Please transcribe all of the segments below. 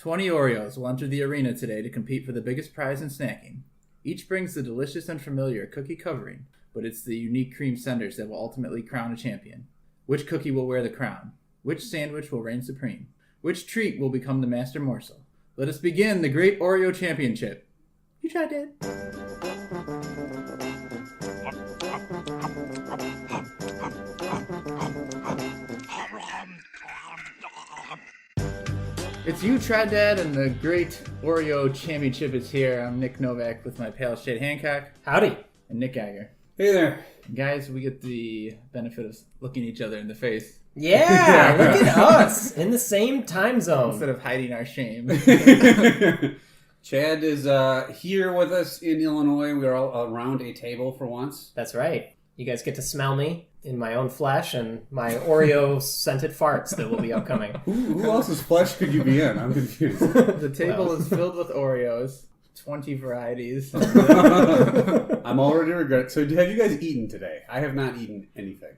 20 Oreos will enter the arena today to compete for the biggest prize in snacking. Each brings the delicious and familiar cookie covering, but it's the unique cream centers that will ultimately crown a champion. Which cookie will wear the crown? Which sandwich will reign supreme? Which treat will become the master morsel? Let us begin the great Oreo Championship. You tried that. It's You Tried Dat, and the great Oreo Championship is here. I'm Nick Novak with my pal Chad Hancock. Howdy. And Nick Geiger. Hey there. Guys, we get the benefit of looking each other in the face. Yeah, look at us in the same time zone. Instead of hiding our shame. Chad is here with us in Illinois. We are all around a table for once. That's right. You guys get to smell me in my own flesh and my Oreo-scented farts that will be upcoming. Who else's flesh could you be in? I'm confused. The table is filled with Oreos. 20 varieties. I'm already regretting. So have you guys eaten today? I have not eaten anything.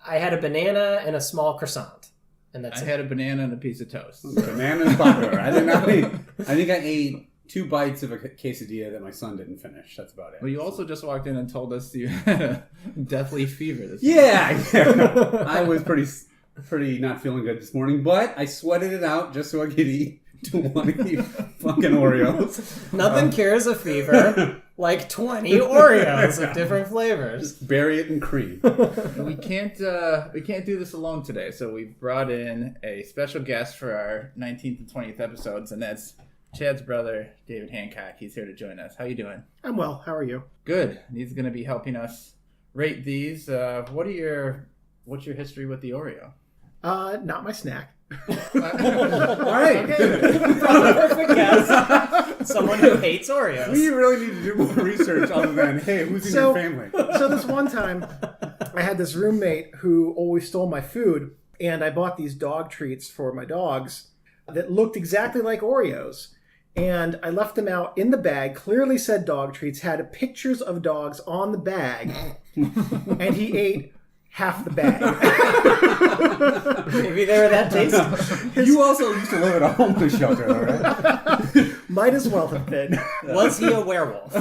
I had a banana and a small croissant. And that's I had a banana and a piece of toast. Banana is popular. I think I ate 2 bites of a quesadilla that my son didn't finish. That's about it. Well, you also just walked in and told us you had a deathly fever this Yeah. I was pretty not feeling good this morning, but I sweated it out just so I could eat 20 fucking Oreos. Nothing cures a fever like 20 Oreos of different flavors. Just bury it in cream. We can't do this alone today, so we've brought in a special guest for our 19th and 20th episodes, and that's Chad's brother, David Hancock. He's here to join us. How you doing? I'm well. How are you? Good. He's going to be helping us rate these. What's your history with the Oreo? Not my snack. All right. Okay. Perfect guess. Someone who hates Oreos. We really need to do more research other than, hey, who's in your family? So this one time, I had this roommate who always stole my food, and I bought these dog treats for my dogs that looked exactly like Oreos. And I left them out in the bag, clearly said dog treats, had pictures of dogs on the bag, and he ate half the bag. Maybe they were that tasty. You also used to live at a homeless shelter, though, right? Might as well have been. Was he a werewolf?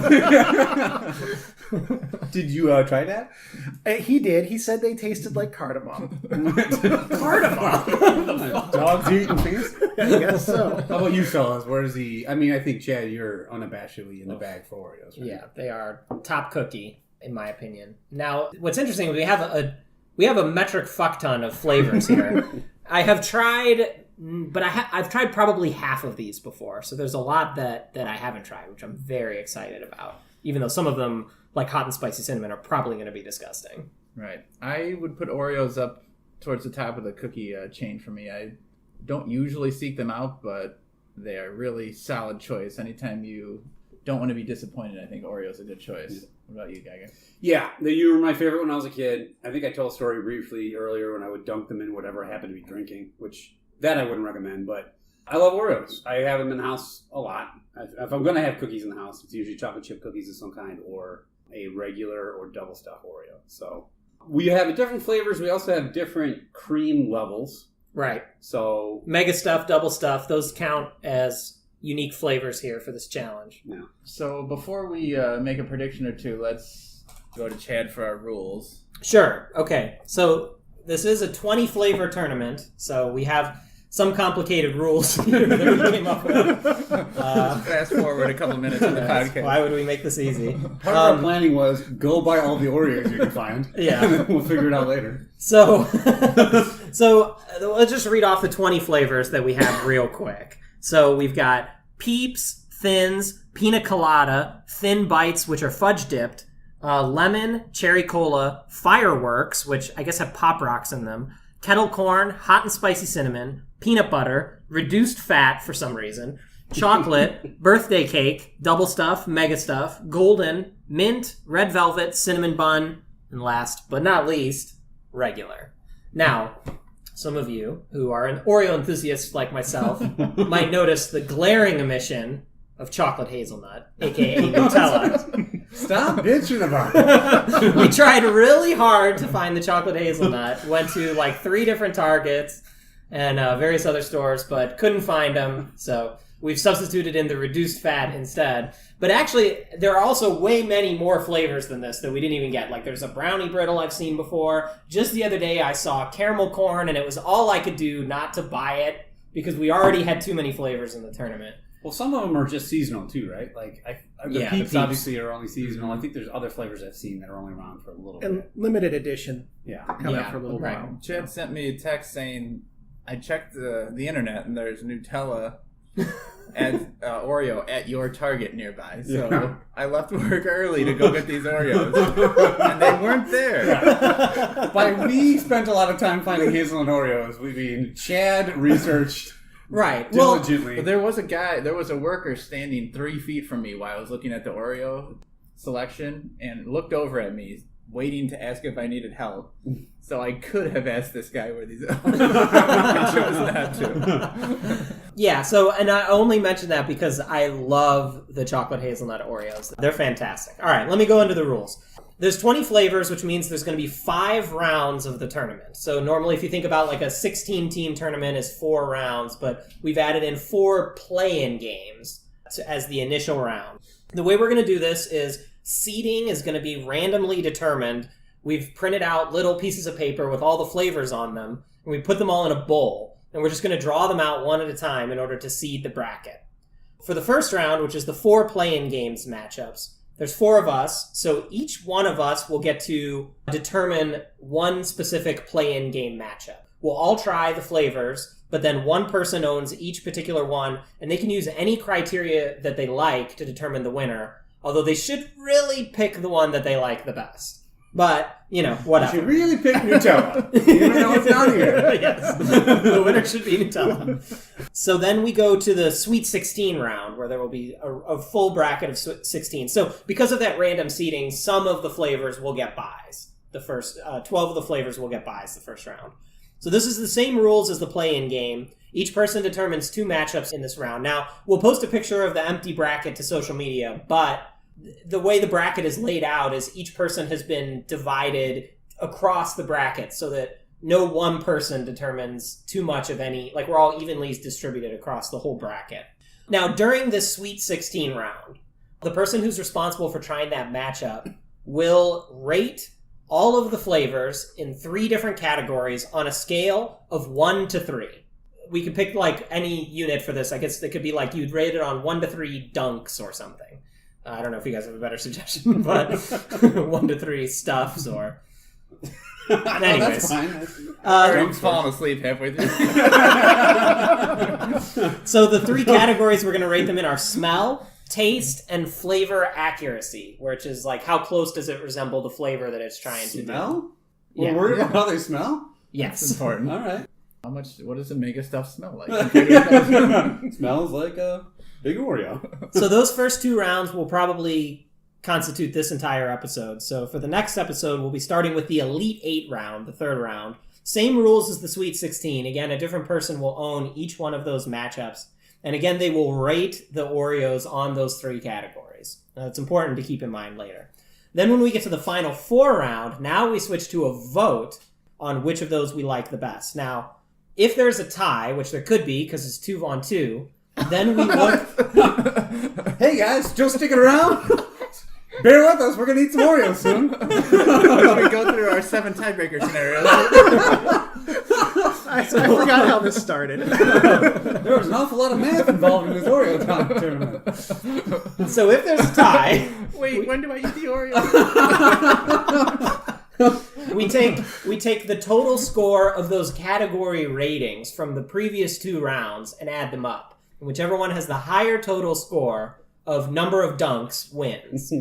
Did you try that? He did. He said they tasted like cardamom. Cardamom? Dogs eating things? I guess so. How about you fellas? Where's the... I mean, I think, Chad, you're unabashedly in the bag for Oreos, right? Yeah, they are top cookie, in my opinion. Now, what's interesting is we have a metric fuck ton of flavors here. I have tried, but I've tried probably half of these before, so there's a lot that I haven't tried, which I'm very excited about. Even though some of them, like hot and spicy cinnamon, are probably going to be disgusting. Right. I would put Oreos up towards the top of the cookie chain for me. I don't usually seek them out, but they are really solid choice. Anytime you don't want to be disappointed, I think Oreo's a good choice. What about you, Geiger? Yeah, you were my favorite when I was a kid. I think I told a story briefly earlier when I would dunk them in whatever I happened to be drinking, which that I wouldn't recommend, but I love Oreos. I have them in the house a lot. If I'm going to have cookies in the house, it's usually chocolate chip cookies of some kind or a regular or double stuff Oreo. So we have different flavors. We also have different cream levels. Right. So mega stuff, double stuff, those count as unique flavors here for this challenge. Yeah. So before we make a prediction or two, let's go to Chad for our rules. Sure. Okay. So this is a 20 flavor tournament. So we have some complicated rules here that we came up with. Fast forward a couple minutes in the podcast. Why would we make this easy? Part of our planning was go buy all the Oreos you can find. Yeah. And then we'll figure it out later. So let's just read off the 20 flavors that we have real quick. So we've got Peeps, Thins, Pina Colada, Thin Bites, which are fudge dipped, lemon, cherry cola, Fireworks, which I guess have Pop Rocks in them, kettle corn, hot and spicy cinnamon, peanut butter, reduced fat for some reason, chocolate, birthday cake, double stuff, mega stuff, golden, mint, red velvet, cinnamon bun, and last but not least, regular. Now, some of you who are an Oreo enthusiast like myself might notice the glaring omission of chocolate hazelnut, aka Nutella. Stop bitching about it. We tried really hard to find the chocolate hazelnut. Went to like 3 different Targets and various other stores, but couldn't find them. So we've substituted in the reduced fat instead. But actually, there are also way many more flavors than this that we didn't even get. Like, there's a brownie brittle I've seen before. Just the other day, I saw caramel corn, and it was all I could do not to buy it because we already had too many flavors in the tournament. Well, some of them are just seasonal too, right? Like the Peeps obviously are only seasonal. I think there's other flavors I've seen that are only around for a little bit. And limited edition. Yeah. Coming out for a little while. Chad sent me a text saying, I checked the internet and there's Nutella and Oreo at your Target nearby. So I left work early to go get these Oreos. And they weren't there. Yeah. By we spent a lot of time finding hazelnut Oreos, we mean Chad researched right diligently. Well, there was a worker standing 3 feet from me while I was looking at the Oreo selection and looked over at me, waiting to ask if I needed help. So I could have asked this guy where these are. I chose not to. Yeah, and I only mention that because I love the chocolate hazelnut Oreos. They're fantastic. All right, let me go into the rules. There's 20 flavors, which means there's going to be 5 rounds of the tournament. So normally if you think about like a 16-team tournament is 4 rounds, but we've added in 4 play-in games as the initial round. The way we're going to do this is seeding is going to be randomly determined. We've printed out little pieces of paper with all the flavors on them, and we put them all in a bowl, and we're just going to draw them out one at a time in order to seed the bracket. For the first round, which is the 4 play-in games matchups, there's 4 of us, so each one of us will get to determine one specific play-in game matchup. We'll all try the flavors, but then one person owns each particular one, and they can use any criteria that they like to determine the winner, although they should really pick the one that they like the best. But, whatever. You should really pick Nutella, even though it's not here. Yes. The winner should be Nutella. So then we go to the Sweet 16 round, where there will be a full bracket of 16. So because of that random seeding, some of the flavors will get buys. The first 12 of the flavors will get buys the first round. So this is the same rules as the play-in game. Each person determines 2 matchups in this round. Now, we'll post a picture of the empty bracket to social media, but the way the bracket is laid out is each person has been divided across the bracket so that no one person determines too much of any, like we're all evenly distributed across the whole bracket. Now, during this Sweet 16 round, the person who's responsible for trying that matchup will rate all of the flavors in 3 different categories on a scale of 1 to 3. We could pick like any unit for this. I guess it could be like you'd rate it on 1 to 3 dunks or something. I don't know if you guys have a better suggestion, but 1 to 3 stuffs or... Anyways. That's fine. I'm falling asleep halfway through. So the 3 categories we're going to rate them in are smell, taste, and flavor accuracy, which is like how close does it resemble the flavor that it's trying to do. Smell? Yeah. We're worried about how they smell? Yes. That's important. All right. What does Omega stuff smell like? Smells like a big Oreo. So those first 2 rounds will probably constitute this entire episode. So for the next episode, we'll be starting with the Elite 8 round, the 3rd round. Same rules as the Sweet 16. Again, a different person will own each one of those matchups. And again, they will rate the Oreos on those 3 categories. Now, it's important to keep in mind later. Then when we get to the final 4 round, now we switch to a vote on which of those we like the best. Now, if there's a tie, which there could be because it's 2 on 2, then we look... Hey guys, still sticking around? Bear with us, we're going to eat some Oreos soon. We go through our 7 tiebreaker scenarios. I forgot how this started. There was an awful lot of math involved in this Oreo tournament. So if there's a tie... Wait, when do I eat the Oreo? We take the total score of those category ratings from the previous 2 rounds and add them up. And whichever one has the higher total score of number of dunks wins.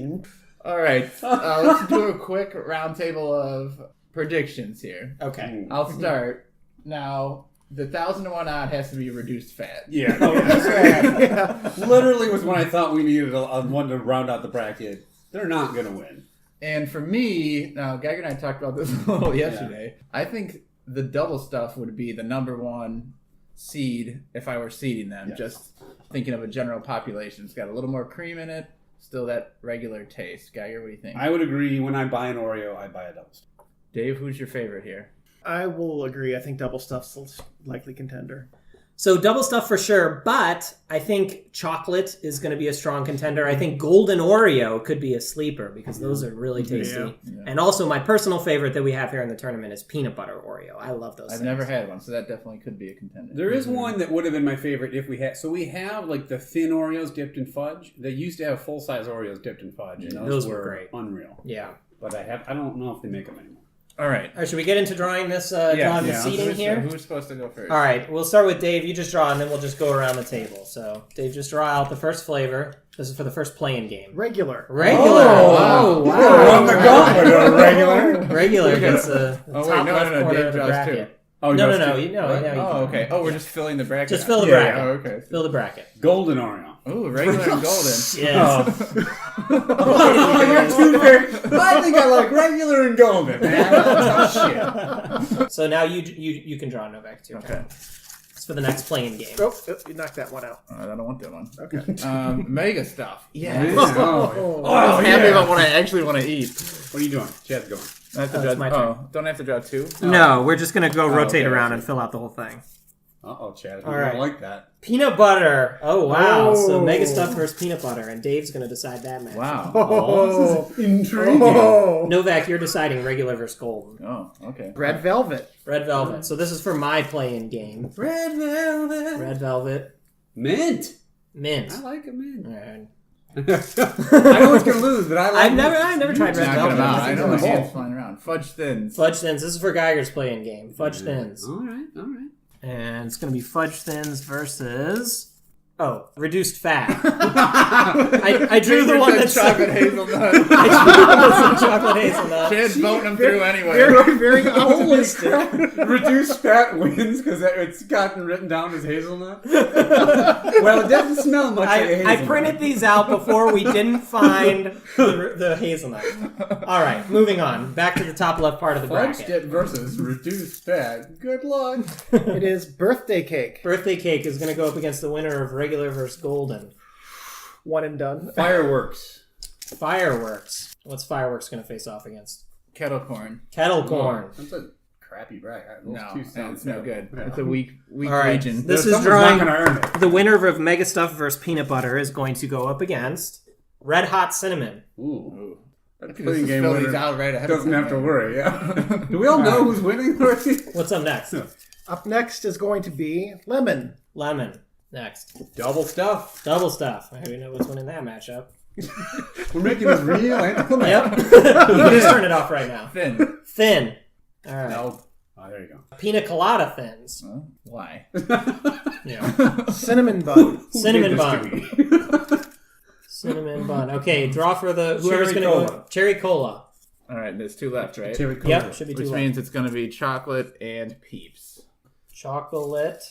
All right, let's do a quick roundtable of predictions here. Okay. I'll start. Now, the 1,001 odd has to be reduced fat. Yeah. Oh, yeah. Literally was when I thought we needed a one to round out the bracket. They're not going to win. And for me, now Geiger and I talked about this a little yesterday. Yeah. I think the double stuff would be the number 1 seed if I were seeding them. Yes. Just thinking of a general population. It's got a little more cream in it, still that regular taste. Geiger, what do you think? I would agree. When I buy an Oreo, I buy a double stuff. Dave, who's your favorite here? I will agree. I think double stuff's the likely contender. So double stuff for sure, but I think chocolate is going to be a strong contender. I think golden Oreo could be a sleeper because those are really tasty. Yeah. And also my personal favorite that we have here in the tournament is peanut butter Oreo. I love those. I've things. never had one, so that definitely could be a contender. There is one that would have been my favorite if we had. So we have like the thin Oreos dipped in fudge. They used to have full-size Oreos dipped in fudge, and those were great. Unreal. Yeah. But I don't know if they make them anymore. All right. All right, should we get into drawing this? Drawing the seating here. Who's supposed to go first? All right, we'll start with Dave. You just draw, and then we'll just go around the table. So, Dave, just draw out the first flavor. This is for the first play-in game. Regular. Oh, wow. Won the gauntlet, regular. Regular gets the Oh, top wait, left no, corner Dave of the draws bracket. two. Oh, No. Oh, okay. Oh, we're just filling the bracket. Just out. fill the Yeah, bracket. Oh, okay. Fill the bracket. Golden Oreo. Oh, regular and golden. Yes. You're too very. I think I like regular and golden, man. That's shit. So now you can draw Novak too. Okay. It's for the next playing game. Oh, you knocked that one out. I don't want that one. Okay. Mega stuff. Yeah. Oh, I'm happy yeah. about what I actually want to eat. What are you doing? Chad's going. I have to it's draw. my turn. Don't I have to draw two? No, we're just gonna go rotate okay, around I and see. fill out the whole thing. Uh-oh, Chad. All I right. don't like that. Peanut butter. Oh wow! Oh. So mega stuff versus peanut butter, and Dave's gonna decide that match. Wow. Oh, This is intriguing. oh. Novak, you're deciding regular versus golden. Oh, okay. Red velvet. Red velvet. So this is for my play-in game. Red velvet. Red velvet. Mint. Mint. I like a mint. All right. I know it's going to lose, but I like I've never tried red Knocking velvet. them out. I I think know they're my hands both. flying around. Fudge thins. Fudge thins. This is for Geiger's play-in game. Fudge thins. All right. And it's going to be fudge thins versus... Oh, reduced fat. I drew the one that's chocolate hazelnut. I drew the one that's chocolate hazelnut. Chad's voting them through anyway. Very, very Holy optimistic. crap. Reduced fat wins because it's gotten written down as hazelnut. Well, it doesn't smell much like hazelnut. I printed these out before we didn't find the hazelnut. All right, moving on. Back to the top left part of the Fudge bracket. dip versus reduced fat. Good luck. It is birthday cake. Birthday cake is going to go up against the winner of regular versus golden. One and done. Fireworks. Fireworks. What's fireworks going to face off against? Kettle corn. Kettle corn. That's a crappy bracket. Those No, two sound it's no good. Yeah. It's a weak All right, region. this is Someone's drawing. not going to earn it. The winner of Mega Stuff versus Peanut Butter is going to go up against Red Hot Cinnamon. Ooh. Ooh. That This playing is game Philly's winner out right ahead of doesn't time. have to worry, yeah. Do we all know who's winning already? What's up next? Up next is going to be lemon. Lemon. Next. Double stuff. Double Stuff. I already know what's winning that matchup. We're making this real anticlimactic. Yep. You can just turn it off right now. Thin. Thin. All right. No. Oh, there you go. Pina colada thins. Well, why? Yeah. Cinnamon bun. Cinnamon Who bun. did this to me? Cinnamon bun. Okay, draw for the whoever's Cherry going to go. cola. Cherry cola. All right, there's two left, right? Cherry cola. Yep, should be Which two means it's going to be chocolate and peeps. chocolate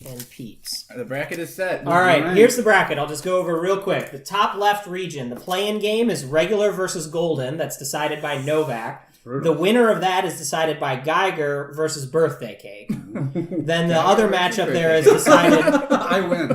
and peeps. The bracket is set. All right, Alright. here's the bracket. I'll just go over real quick. The top left region, the play-in game is regular versus golden. That's decided by Novak. The winner of that is decided by Geiger versus birthday cake. Then the other matchup there is decided. I win.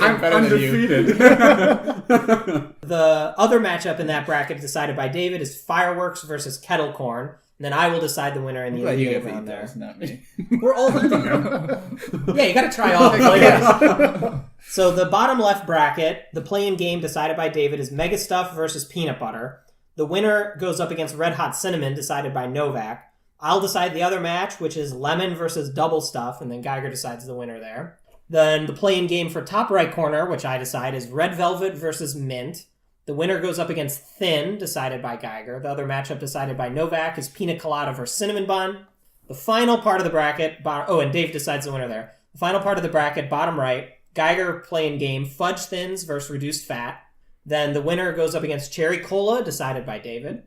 I'm I'm undefeated. The other matchup in that bracket decided by David is fireworks versus kettle corn. And then I will decide the winner in the Glad you immediate get to round eat there. those, not me. We're all eating. Yeah, you got to try all the flavors. So the bottom left bracket, the play-in game decided by David is Mega Stuff versus Peanut Butter. The winner goes up against Red Hot Cinnamon, decided by Novak. I'll decide the other match, which is Lemon versus Double Stuff, and then Geiger decides the winner there. Then the play-in game for top right corner, which I decide is Red Velvet versus Mint. The winner goes up against Thin, decided by Geiger. The other matchup decided by Novak is Pina Colada versus Cinnamon Bun. The final part of the bracket, and Dave decides the winner there. The final part of the bracket, bottom right, Geiger play-in game, Fudge Thins versus Reduced Fat. Then the winner goes up against Cherry Cola, decided by David.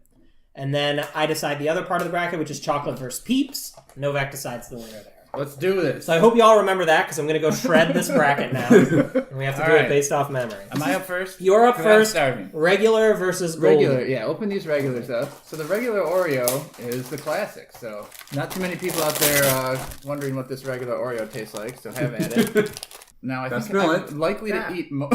And then I decide the other part of the bracket, which is Chocolate versus Peeps. Novak decides the winner there. Let's do this. So I hope you all remember that, because I'm going to go shred this bracket now. And we have to do it Alright. based off memory. Am I up first? You're up 'Cause first. I'm starving. Regular versus golden. Regular, yeah. Open these regulars up. So the regular Oreo is the classic. So not too many people out there wondering what this regular Oreo tastes like. So have at it. Now, I think smell I'm it. likely to eat more.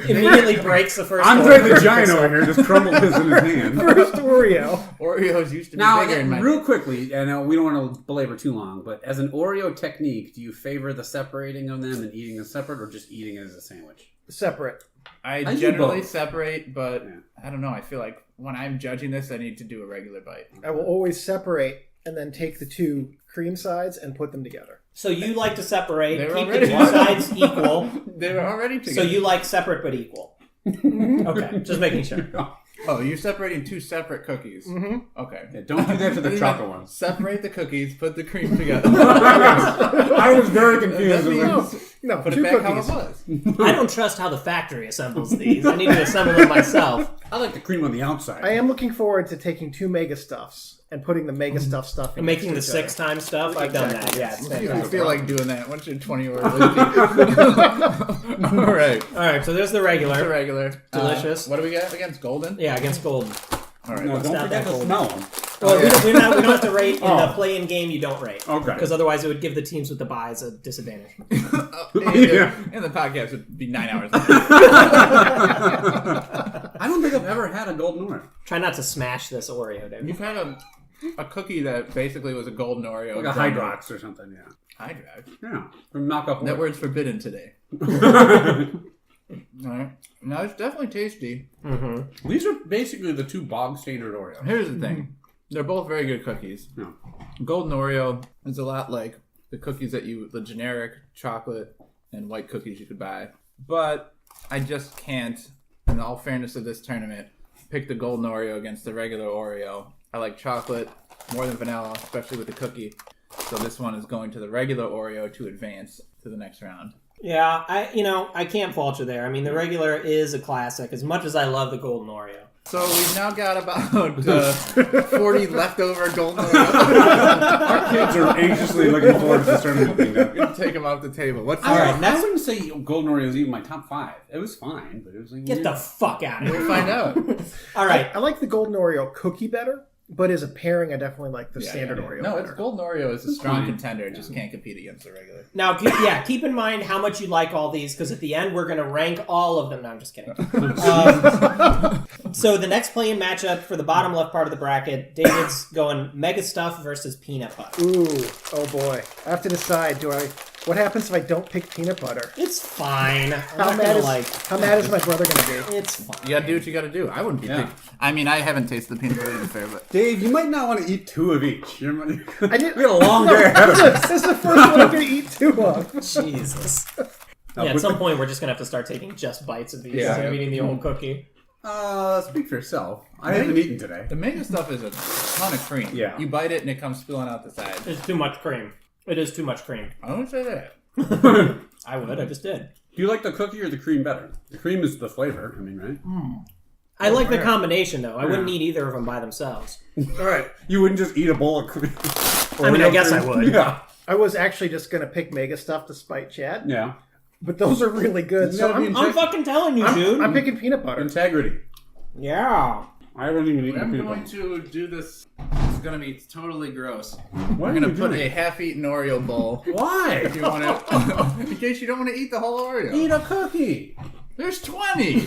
Immediately breaks the first Andre Oreo. the Giant over here just crumbled his in his hand. First Oreo. Oreos used to be Now, bigger in my real quickly, I know we don't want to belabor too long, but as an Oreo technique, do you favor the separating of them and eating them separate, or just eating it as a sandwich? Separate. I do generally both. separate, but I don't know. I feel like when I'm judging this, I need to do a regular bite. I will always separate and then take the two cream sides and put them together. So you like to separate, They were keep the already- two sides equal. They were already together. So you like separate but equal. Okay, just making sure. Oh, you're separating two separate cookies. Mm-hmm. Okay. Yeah, don't do that to the chocolate ones. Separate the cookies, put the cream together. I was very confused. That means No, put two it back cookies. how it was. I don't trust how the factory assembles these. I need to assemble them myself. I like the cream on the outside. I am looking forward to taking two Mega Stuffs and putting the Mega Stuff stuffing. Making the next to each 6 times stuff, I've done that. Exactly. Yeah, it's You fantastic. feel like doing that once you're 20 or All right. All right, so there's the The regular. regular. Delicious. What do we got against Golden? Yeah, against Golden. All right. no, don't not forget that to cold. smell them. Well, yeah. we don't have to rate in the Oh. play-in game. You don't rate. Okay. Because otherwise it would give the teams with the buys a disadvantage. Yeah. And the podcast would be 9 hours. I don't think I've ever had a golden Oreo. Try not to smash this Oreo, dude. You've had a cookie that basically was a Golden Oreo. Like a Hydrox or something, yeah. Hydrox? Yeah. From knockoff That Oreo. word's forbidden today. All right. Now, it's definitely tasty. Mm-hmm. These are basically the two bog standard Oreos. Here's the thing. They're both very good cookies. No. Golden Oreo is a lot like the cookies the generic chocolate and white cookies you could buy. But I just can't, in all fairness of this tournament, pick the Golden Oreo against the regular Oreo. I like chocolate more than vanilla, especially with the cookie. So this one is going to the regular Oreo to advance to the next round. Yeah, I can't fault you there. I mean, the regular is a classic, as much as I love the Golden Oreo. So we've now got about 40 leftover Golden Oreos. Our kids are anxiously looking forward to this tournament being done. We're going to take them off the table. What's All right, I wouldn't say golden Oreo is even my top 5. It was fine, but it was like... Get the fuck out of We'll here. find out. All right. I like the Golden Oreo cookie better, but as a pairing, I definitely like the standard Oreo. No, better. it's Golden Oreo is a strong fine. contender. It just can't compete against the regular. Now, keep in mind how much you like all these, because at the end we're going to rank all of them. No, I'm just kidding. So the next play-in matchup for the bottom left part of the bracket, David's going Mega Stuff versus Peanut Butter. Ooh, oh boy. I have to decide, what happens if I don't pick peanut butter? It's fine. I'm How not mad gonna, is my brother going to be? It's fine. You gotta do what you gotta do. I wouldn't be Yeah. I mean, I haven't tasted the peanut butter to be fair, but Dave, you might not want to eat 2 of each. I did. We got a long day ahead of us. This is the first one I'm going to eat 2 of. Jesus. Now, Yeah, at put some the- point we're just going to have to start taking just bites of these Yeah. instead of eating the whole cookie. Speak for yourself. I haven't eaten today. the mega stuff is a ton of cream. Yeah. You bite it and it comes spilling out the side. It's too much cream. It is too much cream. I don't say that. I would. I just did. Do you like the cookie or the cream better? The cream is the flavor, I mean, right? I like the combination, though. I wouldn't eat either of them by themselves. All right. You wouldn't just eat a bowl of cream. I mean, I guess I would. Yeah. I was actually just going to pick Mega Stuff to spite Chad, Yeah. but those are really good. So gotta be I'm, I'm fucking telling you, dude. I'm picking peanut butter. Integrity. Yeah. I haven't even eaten I'm peanut going butter. to do this. It's gonna be totally gross. Why I'm are gonna you put doing a it? half-eaten Oreo bowl. Why? If you want to, in case you don't want to eat the whole Oreo. Eat a cookie. There's 20.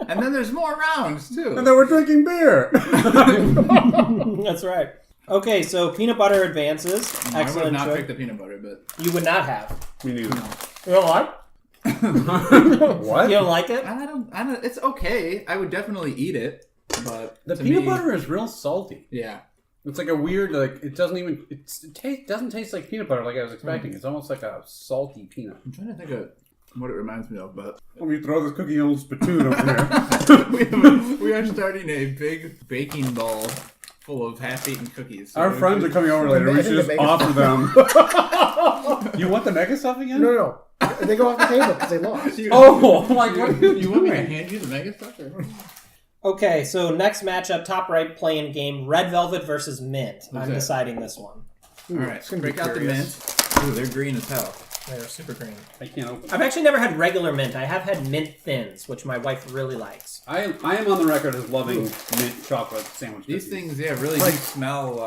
And then there's more rounds too. And then we're drinking beer. That's right. Okay, so peanut butter advances. I would have Excellent not choice. picked the peanut butter, but You would not have. Me neither. You don't like? What? You don't like it? I don't. It's okay. I would definitely eat it, but The to peanut me- butter is real salty. Yeah. It's like a weird, like, it doesn't even, doesn't taste like peanut butter like I was expecting. It's almost like a salty peanut. I'm trying to think of what it reminds me of, but Let me throw this cookie in a little spittoon over here. we are starting a big baking bowl full of half-eaten cookies. So Our friends are coming over later. We should just offer them. You want the mega stuff again? No. They go off the table because they lost. Oh, like, what are You want me to hand you the mega stuff? Or? Okay, so next matchup, top right play-in game, Red Velvet versus Mint. I'm that? deciding this one. All right, it's gonna be break out the curious. mint. Ooh, they're green as hell. They're super green. I can't open. I've actually never had regular mint. I have had mint thins, which my wife really likes. I am on the record as loving mint chocolate sandwich These cookies. things, really do smell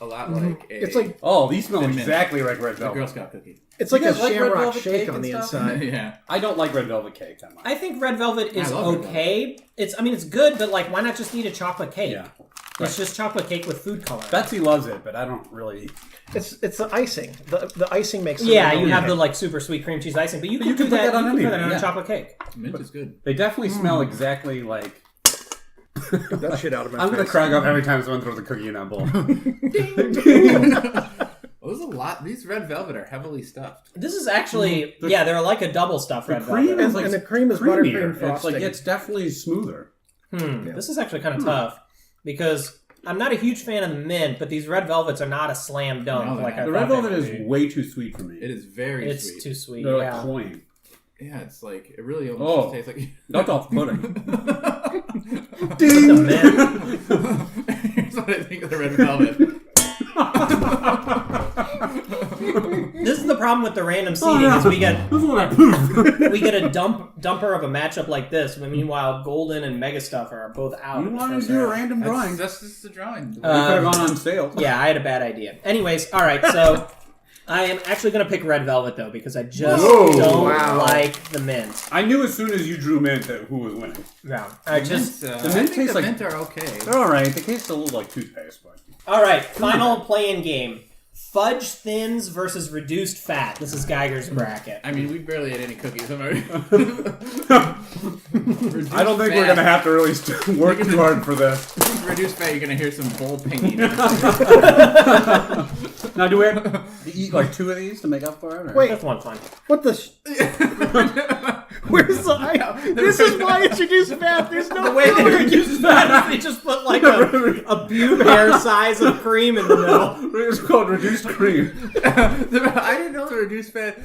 a lot like a... It's like Oh, these smell mint. exactly like red a velvet. Girl Scout cookie. it's like You a guys like red shamrock velvet shake cake on and the stuff? inside. Yeah. I don't like red velvet cake that much. I think red velvet is love red okay. It's good, but like, why not just eat a chocolate cake? Yeah. It's just chocolate cake with food coloring. Betsy loves it, but I don't really. It's the icing. The icing makes it. Yeah, really you have good. the like super sweet cream cheese icing, but you can you do can put that on you can put that anything, on yeah. a chocolate cake. Mint is good. They definitely smell exactly like. Get that shit out of my I'm face. gonna crack up every time someone throws a cookie in that bowl. Well, there's a lot. These red velvet are heavily stuffed. This is actually they're like a double stuffed red cream velvet. is like and the cream is creamier. buttercream It's frosting. like it's definitely smoother. This is actually kind of tough because I'm not a huge fan of the mint, but these red velvets are not a slam dunk. No, they're like not. I The thought red they velvet would is be. way too sweet for me. It is very It's sweet. too sweet. They're Yeah. like cloying. Yeah, it's like it really almost tastes like. That's off pudding. The mint. Here's what I think of the red velvet. This is the problem with the random seeding is we get a dumper of a matchup like this. But meanwhile, Golden and Mega Stuffer are both out. You in the wanted first to do a round. random drawing. That's just the drawing. We could have gone on sale. Yeah, I had a bad idea. Anyways, all right, so I am actually going to pick Red Velvet, though, because I just don't like the mint. I knew as soon as you drew mint that who was winning. Yeah, I just... the mint mint I think tastes the like- mint are okay. They're alright. They taste a little like toothpaste, but. All right, final play-in game. Fudge Thins versus Reduced Fat. This is Geiger's bracket. I mean, we barely ate any cookies. I'm already... I don't think we're going to have to really work too hard for this. Reduced fat, you're going to hear some bowl pinging. Now, do we have to eat like 2 of these to make up for it? Or? Wait, That's one fun. what the? Where's the? This is why it's reduced fat. There's no The way they reduce fat is they just put like a pube hair size of cream in the middle. It's called reduced cream. I didn't know the reduced fat.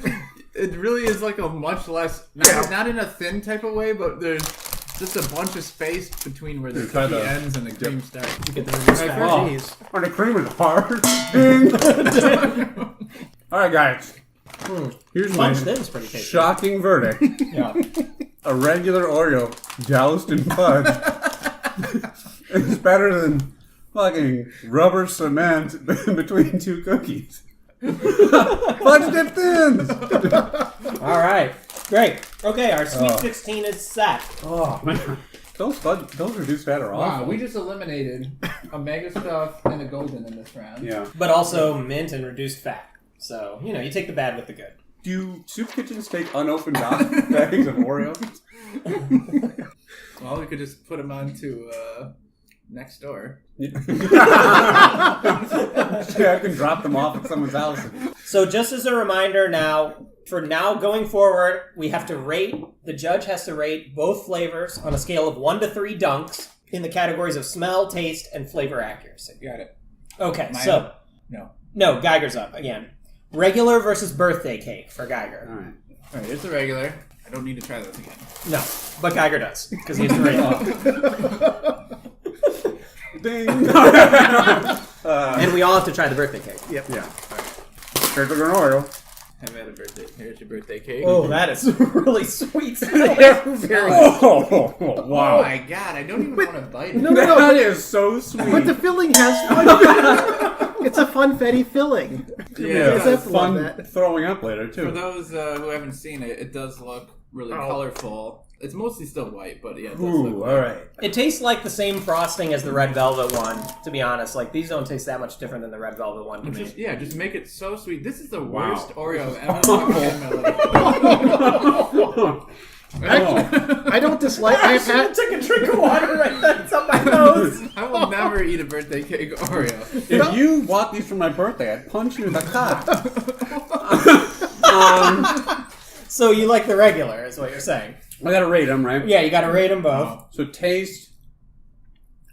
It really is like a much less, not in a thin type of way, but there's just a bunch of space between where the cookie ends and the cream starts. You get the reduced fat. Oh, Jeez. and the cream is hard. Alright, guys. Here's my Fudge Thins pretty tasty. shocking verdict. Yeah. A regular Oreo doused in fudge is better than fucking rubber cement between 2 cookies. Fudge dip thins! All right. Great. Okay, our Sweet 16 is set. Oh, man. Those reduced fat are awful. Wow, we just eliminated a Mega Stuff and a Golden in this round. Yeah. But also mint and reduced fat. So, you take the bad with the good. Do soup kitchens take unopened bags of Oreos? Well, we could just put them onto next door. Yeah, I can drop them off at someone's house. So just as a reminder now going forward, we have to the judge has to rate both flavors on a scale of 1 to 3 dunks in the categories of smell, taste, and flavor accuracy. Got it. Okay, Mine so... up? No, Geiger's up again. Regular versus birthday cake for Geiger. Alright. Alright, here's the regular. I don't need to try this again. No, but Geiger does, because he has to rate it. Ding! And we all have to try the birthday cake. Yep. Yeah. Here's an Oreo. Have had a birthday. Here's your birthday cake. Oh, that is really sweet. Oh, wow. Oh my god, I don't even want to bite it. No. That is so sweet. But the filling has fun. It's a funfetti filling. Yeah. Is that fun that? throwing up later, too. For those who haven't seen it, it does look really colorful. It's mostly still white, but yeah, it does look Ooh, white. alright. It tastes like the same frosting as the red velvet one, to be honest. Like, these don't taste that much different than the red velvet one to me. Just make it so sweet. This is the Wow. worst Oreo ever made in my life. I don't dislike. I've had. took a drink of water right then. It's on my nose. I will never eat a birthday cake Oreo. If you bought these for my birthday, I'd punch you in the cock. So you like the regular, is what you're saying. I gotta rate them, right? Yeah, you gotta rate them both. So taste...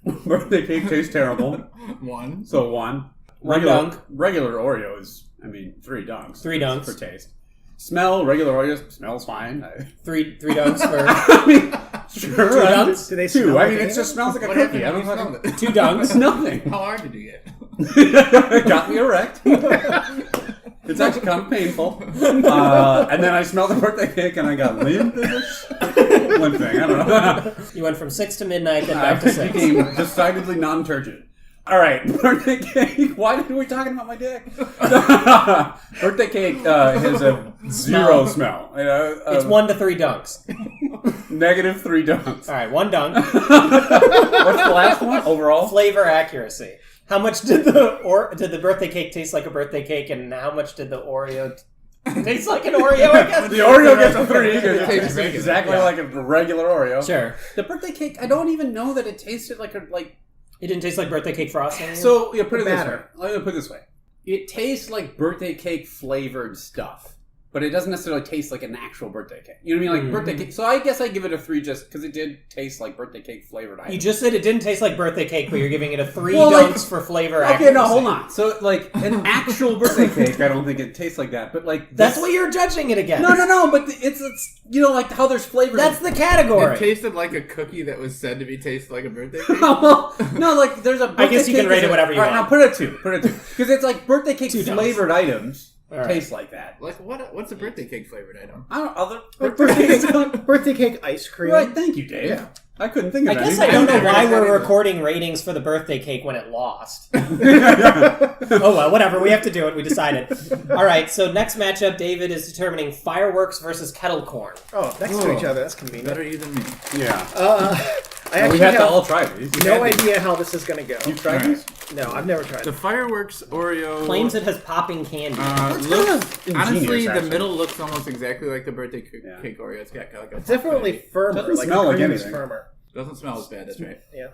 Birthday cake tastes terrible. 1. So 1. One dunk. Regular Oreo is, 3 dunks. 3 dunks. For taste. Smell, regular Oreo smells fine. Three dunks for I mean, sure. 2 dunks. Do they 2. smell I like mean, it anything? just smells like a What cookie. happened I when don't you fucking... 2 dunks. Nothing. How hard did you get? Got me erect. It's actually kind of painful. And then I smelled the birthday cake and I got limp-ish. Limping, I don't know. You went from 6 to midnight, then back to 6. Became decidedly non-turgid. All right, birthday cake. Why are we talking about my dick? Birthday cake has a zero smell. It's 1 to 3 dunks. Negative 3 dunks. All right, 1 dunk. What's the last one overall? Flavor accuracy. How much did the birthday cake taste like a birthday cake, and how much did the Oreo taste like an Oreo? I guess The Oreo gets a 3 because it tastes regular. exactly like a regular Oreo. Sure. The birthday cake, I don't even know that it tasted like It didn't taste like birthday cake frosting? So, put it this way. Batter. Let me put it this way. It tastes like birthday cake flavored stuff, but it doesn't necessarily taste like an actual birthday cake. You know what I mean? Like birthday cake. So I guess I give it a 3 just because it did taste like birthday cake flavored items. You just said it didn't taste like birthday cake, but you're giving it a 3 Well, dunks for flavor accuracy. Okay, no, hold on. So, like, an actual birthday cake, I don't think it tastes like that. But, like... That's what you're judging it against. No, but it's like how there's flavors... That's the category. It tasted like a cookie that was said to be tasted like a birthday cake. Well, no, like, there's a birthday I guess you can cake rate it whatever you want. All right, now put it a 2. Because it's like birthday cake 2 dunks. flavored items All right. taste like that. Like what's a birthday cake flavored item? I don't know, other... Like birthday cake ice cream. Right, thank you, Dave. Yeah. I couldn't think of I that. guess I don't know why never we're had recording ratings for the birthday cake when it lost. Oh well, whatever. We have to do it. We decided. All right. So next matchup, David is determining fireworks versus kettle corn. Oh, next to each other. That's convenient. Better you than me. Yeah. I actually we have to have all try these. no idea how this is going to go. You've tried All right. these? No, I've never tried The it. fireworks Oreo Claims it has popping candy. looks ingenious, honestly the actually. middle looks almost exactly like the birthday cake Yeah. Oreo. It's got like a It's definitely firmer. Doesn't Like smell the like cream is anything. firmer. doesn't smell as bad. That's right. Yeah.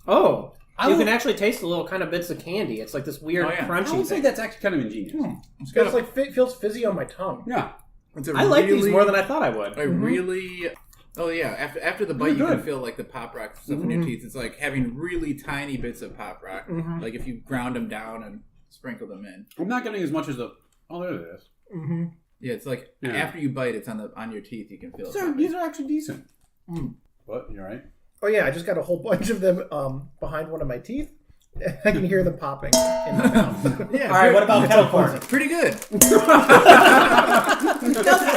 Oh, I you don't- can actually taste the little kind of bits of candy. It's like this weird Oh, yeah. I crunchy would say thing. that's actually kind of ingenious. It's got It's like it feels fizzy on my tongue. Yeah. it's a I like these really- more than I thought I would. a really. Oh yeah, after the bite, They're you can good. feel like the pop rock stuff in your teeth. It's like having really tiny bits of pop rock, like if you ground them down and sprinkle them in. I'm not getting as much as the... Oh, there it is. Mm-hmm. Yeah, it's like Yeah. after you bite, it's on your teeth. You can feel it. These are actually decent. What? You're right. Oh yeah, I just got a whole bunch of them behind one of my teeth. I can hear them popping in my mouth. Yeah. All right, what about kettle corn? Pretty good.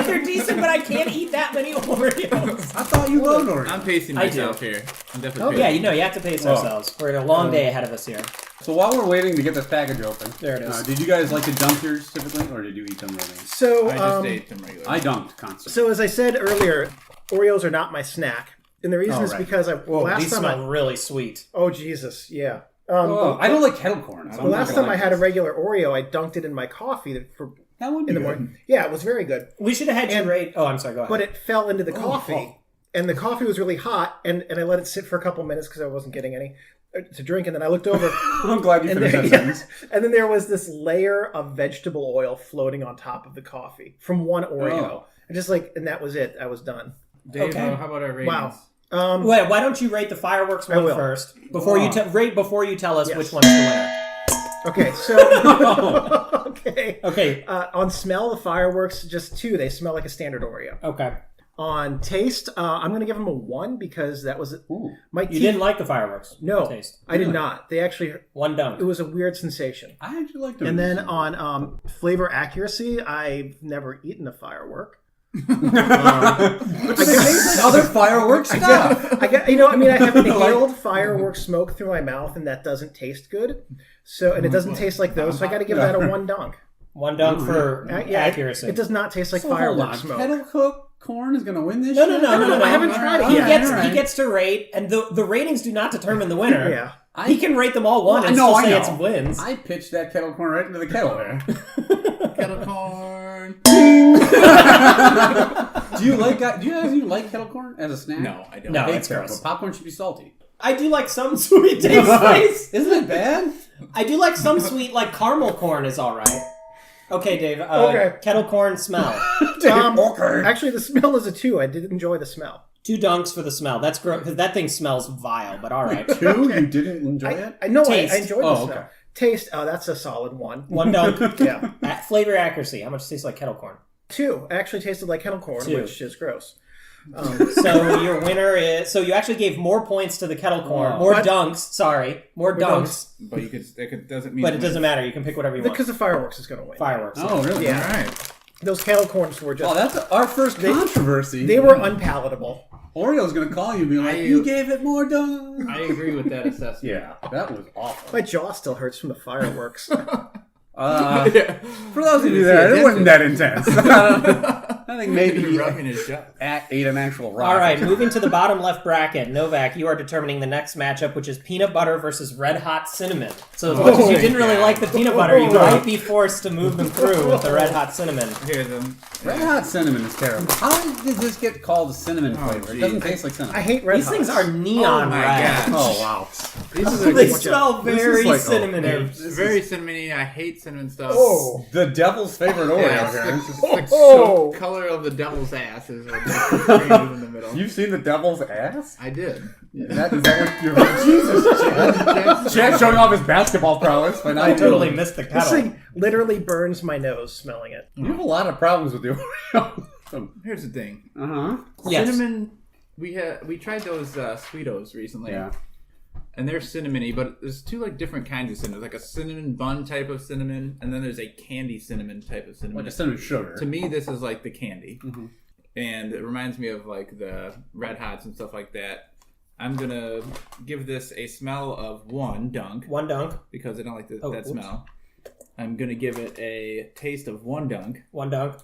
They're decent, but I can't eat that many Oreos. I thought you loved Oreos. I'm pacing I do. myself here. I'm definitely. Oh yeah, you have to pace ourselves. We're in a long day ahead of us here. So while we're waiting to get this package open... There it is. did you guys like to dunk yours typically, or did you eat them regularly? So I just ate them regularly. I dunked constantly. So as I said earlier, Oreos are not my snack, and the reason Oh, is right. because These smell really sweet. Oh Jesus, yeah. I don't like kettle corn. So The last time I had a regular Oreo, I dunked it in my coffee That would be in the good. morning. Yeah, it was very good, We should have had you rate. Oh, I'm sorry. Go ahead. but it fell into the coffee, and the coffee was really hot, and I let it sit for a couple minutes because I wasn't getting any to drink, and then I looked over, I'm glad you and, finished that there, sentence. and then there was this layer of vegetable oil floating on top of the coffee from one Oreo. Oh. And and that was it. I was done. Dave, Okay. how about our ratings? Wow. Wait, why don't you rate the fireworks one will. first before you rate before you tell us Yes. which one's the winner? Okay, so okay. Okay. On smell, the fireworks just 2. They smell like a standard Oreo. Okay. On taste, I'm going to give them a 1 because that was my You teeth. didn't like the fireworks? No, Taste. I did not. They actually. One dunk. It was a weird sensation. I actually like them. And then on flavor accuracy, I've never eaten a firework. other fireworks stuff. I have inhaled firework smoke through my mouth, and that doesn't taste good. So, and it doesn't taste like those. So I got to give that a 1 dunk. One dunk for accuracy. It does not taste like So hold firework on. smoke. Kettle cooked corn is going to win this No, shit? no. I haven't tried it He yet. gets All right. he gets to rate, and the ratings do not determine the winner. Yeah. He can rate them all one Well, and no, still I say know. it's wins. I pitched that kettle corn right into the kettle there. Kettle corn. Do you guys even like kettle corn as a snack? No, I don't. No, I hate it's kettle gross. corn. Popcorn should be salty. I do like some sweet taste spice. Isn't it bad? I do like some sweet, like caramel corn is all right. Okay, Dave. Okay. Kettle corn smell. Okay. Actually, the smell is a 2. I did enjoy the smell. 2 dunks for the smell. That's gross because that thing smells vile. But all right. 2? You didn't enjoy it? I know. I Taste. enjoyed the Oh, smell. okay. Taste. Oh, that's a solid 1. 1 dunk. Yeah. Flavor accuracy. How much tastes like kettle corn? 2. I actually tasted like kettle corn, 2. which is gross. So your winner is... So you actually gave more points to the kettle corn. Oh. More dunks. Sorry. More dunks. But it doesn't mean. But it doesn't matter. You can pick whatever you want. Because the fireworks is going to win. Fireworks. Oh, really? Yeah. All right. Those kettle corns were just... Oh, that's our first controversy. They were unpalatable. Oreo's going to call you and be like, you gave it more done. I agree with that assessment. Yeah, that was awful. My jaw still hurts from the fireworks. For those of you there, it wasn't that intense. I think maybe rubbing his jaw. ate an actual rock. All right, moving to the bottom left bracket. Novak, you are determining the next matchup, which is peanut butter versus red hot cinnamon. So as much as you didn't really like the peanut butter, you might be forced to move them through with the red hot cinnamon. Here's them. Red hot cinnamon is terrible. How did this get called a cinnamon flavor? It geez. doesn't taste like cinnamon. I hate red These hots. things are neon my red. God. Oh, wow. They smell very like- cinnamony. It's very cinnamony. I hate cinnamon stuff. Oh. The devil's favorite Oreo Yeah, here. it's like so color of the devil's ass is like green in the middle. You've seen the devil's ass? I did. Is that what you're... Jesus, Chad. Chad's showing off his basketball prowess. But I totally missed the This kettle. thing literally burns my nose smelling it. You have a lot of problems with the Oreo. Here's the thing. Uh-huh. Yes. Cinnamon. We tried those Sweetos recently. Yeah. And they're cinnamony, but there's two like different kinds of cinnamon. Like a cinnamon bun type of cinnamon, and then there's a candy cinnamon type of cinnamon. Like a cinnamon sugar. To me, this is like the candy, Mm-hmm. and it reminds me of like the Red Hots and stuff like that. I'm gonna give this a smell of one dunk One dunk. because I don't like that oops. smell. I'm gonna give it a taste of one dunk One dunk.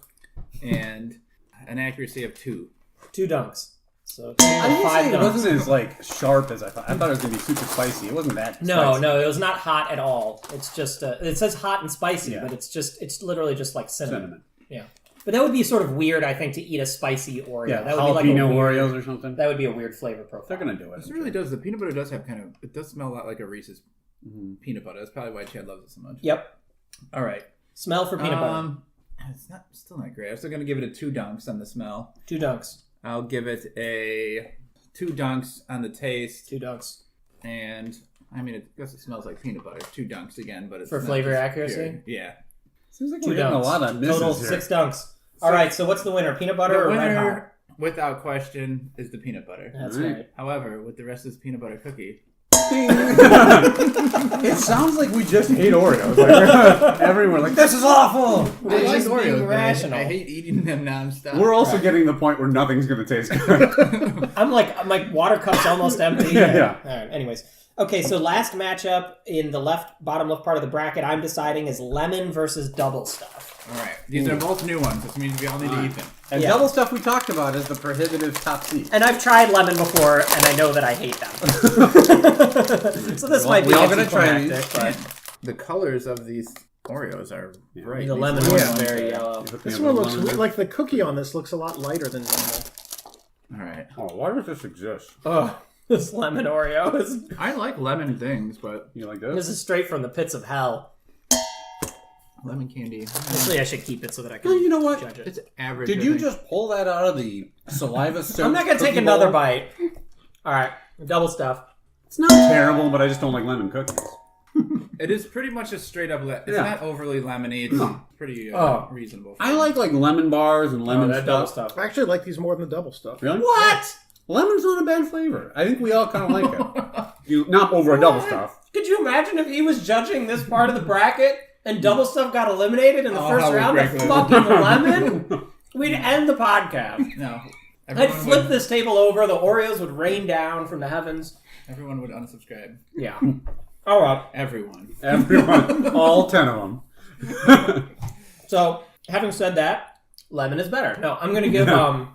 and an accuracy of two. 2 dunks. So I didn't five say it dunks. wasn't as like sharp as I thought. I thought it was gonna be super spicy. It wasn't that. No, spicy. no, it was not hot at all. It's just it says hot and spicy, Yeah. but it's literally just like cinnamon. Cinnamon. Yeah, but that would be sort of weird, I think, to eat a spicy Oreo. Yeah, that would be like a jalapeno weird, Oreos or something. That would be a weird flavor profile. They're gonna do it. This really does. The peanut butter does have kind of. It does smell a lot like a Reese's peanut butter. That's probably why Chad loves it so much. Yep. All right. Smell for peanut butter. It's still not great. I'm still gonna give it a 2 dunks on the smell. 2 dunks. I'll give it a 2 dunks on the taste, 2 dunks. and I mean, I guess it smells like peanut butter. 2 dunks again, but it's For not flavor just accuracy? pure. Yeah. Seems like 2 we're getting dunks. a lot of misses Total here. 6 dunks. All right. So what's the winner? Peanut butter The or red hot? winner, without question, is the peanut butter. That's All right. right. However, with the rest of this peanut butter cookie, It sounds like we just hate Oreos. Like, everywhere, like this is awful. They're I like just being Oreos, but irrational. I hate eating them nonstop. We're also getting the point where nothing's gonna taste good. I'm like water cup's almost empty. Yeah. All right. Anyways. Okay, so last matchup in the bottom left part of the bracket, I'm deciding is lemon versus double stuff. All right. These are both new ones, which means we all need to eat them. And Yeah. double stuff we talked about is the prohibitive top seed. And I've tried lemon before, and I know that I hate them. So this might be we all gonna try anticlimactic, these. but The colors of these Oreos are bright. the lemon Yeah. one's very yellow. This one looks like the cookie on this looks a lot lighter than normal. All right. Oh, why does this exist? Oh, this lemon Oreo is... I like lemon things, but You like This this? is straight from the pits of hell. lemon candy, Actually, I should keep it so that I can Well, you know what? judge it. it's average. Did I you think. just pull that out of the saliva soaked I'm not going to take cookie another bowl? bite. All right, double stuff. It's not terrible, but I just don't like lemon cookies. It is pretty much a straight up. It's Yeah. not overly lemony. It's pretty reasonable. I like lemon bars and lemon that double stuff. stuff. I actually like these more than the double stuff. Really? What? Lemon's not a bad flavor. I think we all kind of like it. Not over a double stuff. Could you imagine if he was judging this part of the bracket and double stuff got eliminated in the first how round great of would it fucking lemon? We'd end the podcast. No. I'd Everyone flip would, this table over. The Oreos would rain down from the heavens. everyone would unsubscribe. Yeah. All right. Everyone. Everyone. All 10 of them. So, having said that, lemon is better. No, I'm going to give Yeah.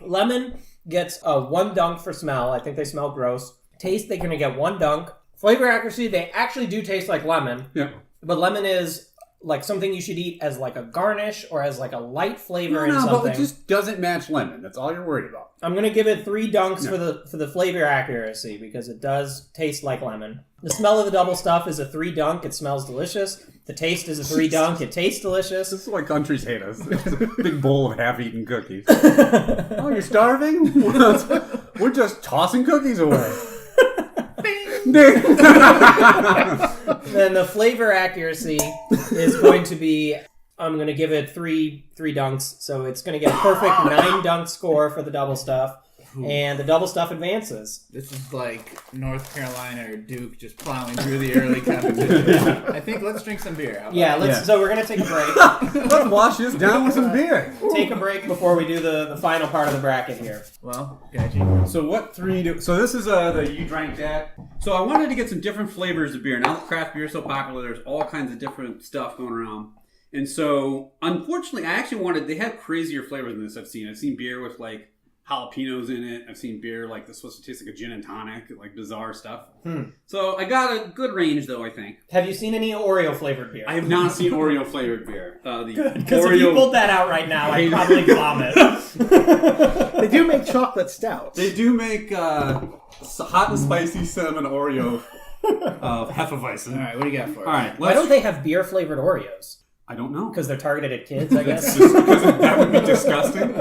lemon gets a 1 dunk for smell. I think they smell gross. Taste, they're going to get 1 dunk. Flavor accuracy, they actually do taste like lemon. Yeah. But lemon is like something you should eat as like a garnish or as like a light flavor in No, something. but it just doesn't match lemon. That's all you're worried about. I'm gonna give it 3 dunks for the flavor accuracy because it does taste like lemon. The smell of the double stuff is a 3 dunk. It smells delicious. The taste is a 3 dunk. It tastes delicious. This is why countries hate us. It's a big bowl of half-eaten cookies. Oh, you're starving? We're just tossing cookies away. Then the flavor accuracy is going to be I'm going to give it three dunks. So it's going to get a perfect 9 dunk score for the double stuff. And the double stuff advances. This is like North Carolina or Duke just plowing through the early competition. I think let's drink some beer. So we're going to take a break. Let's wash this down with some beer. Take a break before we do the final part of the bracket here. Well, gotcha. So what 3 do... So this is the You Tried Dat. So I wanted to get some different flavors of beer. Now that craft beer is so popular, there's all kinds of different stuff going around. And so, unfortunately, I actually wanted... They have crazier flavors than this I've seen. I've seen beer with, like, jalapenos in it. I've seen beer like this supposed to taste like a gin and tonic, like bizarre stuff. So I got a good range, though, I think. Have you seen any Oreo flavored beer? I have not seen Oreo flavored beer. Because if you pulled that out right now, I'd probably vomit. They do make chocolate stouts. They do make hot and spicy cinnamon Oreo Hefeweizen. All right, what do you got for us? All right, why don't they have beer flavored Oreos? I don't know. Because they're targeted at kids, I guess. Just because that would be disgusting.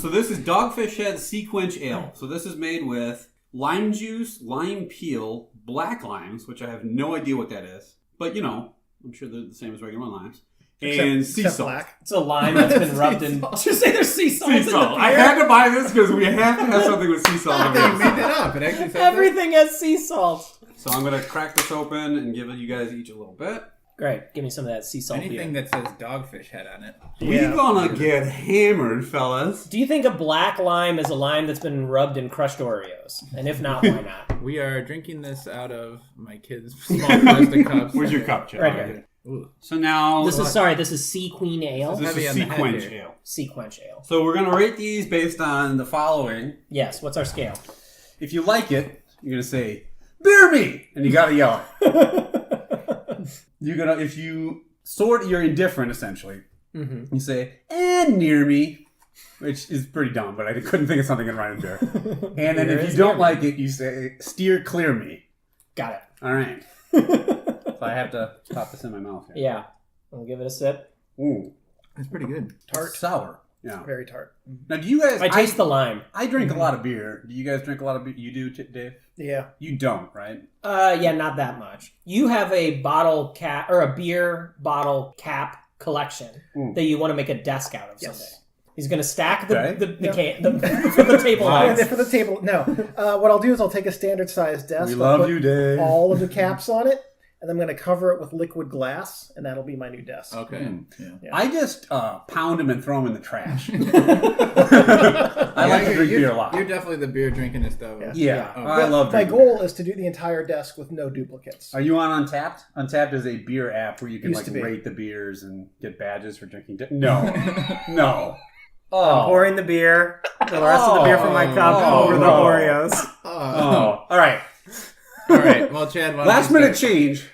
So this is Dogfish Head Sequench Ale. So this is made with lime juice, lime peel, black limes, which I have no idea what that is. But, I'm sure they're the same as regular limes. And sea salt. Black. It's a lime that's been rubbed in... Did you say there's sea salt in the beer? I had to buy this because we have to have something with sea salt in You it. made that up. It actually says Everything has sea salt. So I'm going to crack this open and give you guys each a little bit. Great. Give me some of that sea salt anything beer. that says Dogfish Head on it. We're gonna get hammered, fellas. Do you think a black lime is a lime that's been rubbed in crushed Oreos? And if not, why not? We are drinking this out of my kids' small plastic cups. Where's your cup, Chad? Right here. Ooh. So now... This is Sea Queen Ale. This Heavy is on the head Sequench here. Ale. Sequench Ale. So we're gonna rate these based on the following. Yes. What's our scale? If you like it, you're gonna say, "Beer me!" And you gotta yell it. If you you're indifferent, essentially. Mm-hmm. You say, "And near me," which is pretty dumb, but I couldn't think of something in rhyme there. And then if you don't like it, you say, "Steer clear me." Got it. All right. So I have to pop this in my mouth here. Yeah. I'll give it a sip. Ooh. It's pretty good. Tart. Sour. Yeah. Very tart. Now, do you guys... I taste the lime. I drink a lot of beer. Do you guys drink a lot of beer? You do, Dave? Yeah. You don't, right? Yeah, not that much. You have a bottle cap or a beer bottle cap collection that you want to make a desk out of someday. He's going to stack the for the table legs. For the table. No. What I'll do is I'll take a standard sized desk. We I'll love put you, Dave. all of the caps on it, and I'm going to cover it with liquid glass, and that'll be my new desk. Okay. Yeah. I just pound them and throw them in the trash. I like to drink beer a lot. You're definitely the beer drinkingest of us. Yeah. Oh, I love My drinking goal beer. is to do the entire desk with no duplicates. Are you on Untapped? Untapped is a beer app where you can Used to be. rate the beers and get badges for drinking. No. No. I'm pouring the beer, the rest of the beer from my cup over the Oreos. Oh. All right. All right. Well, Chad, why don't Last you minute start? change.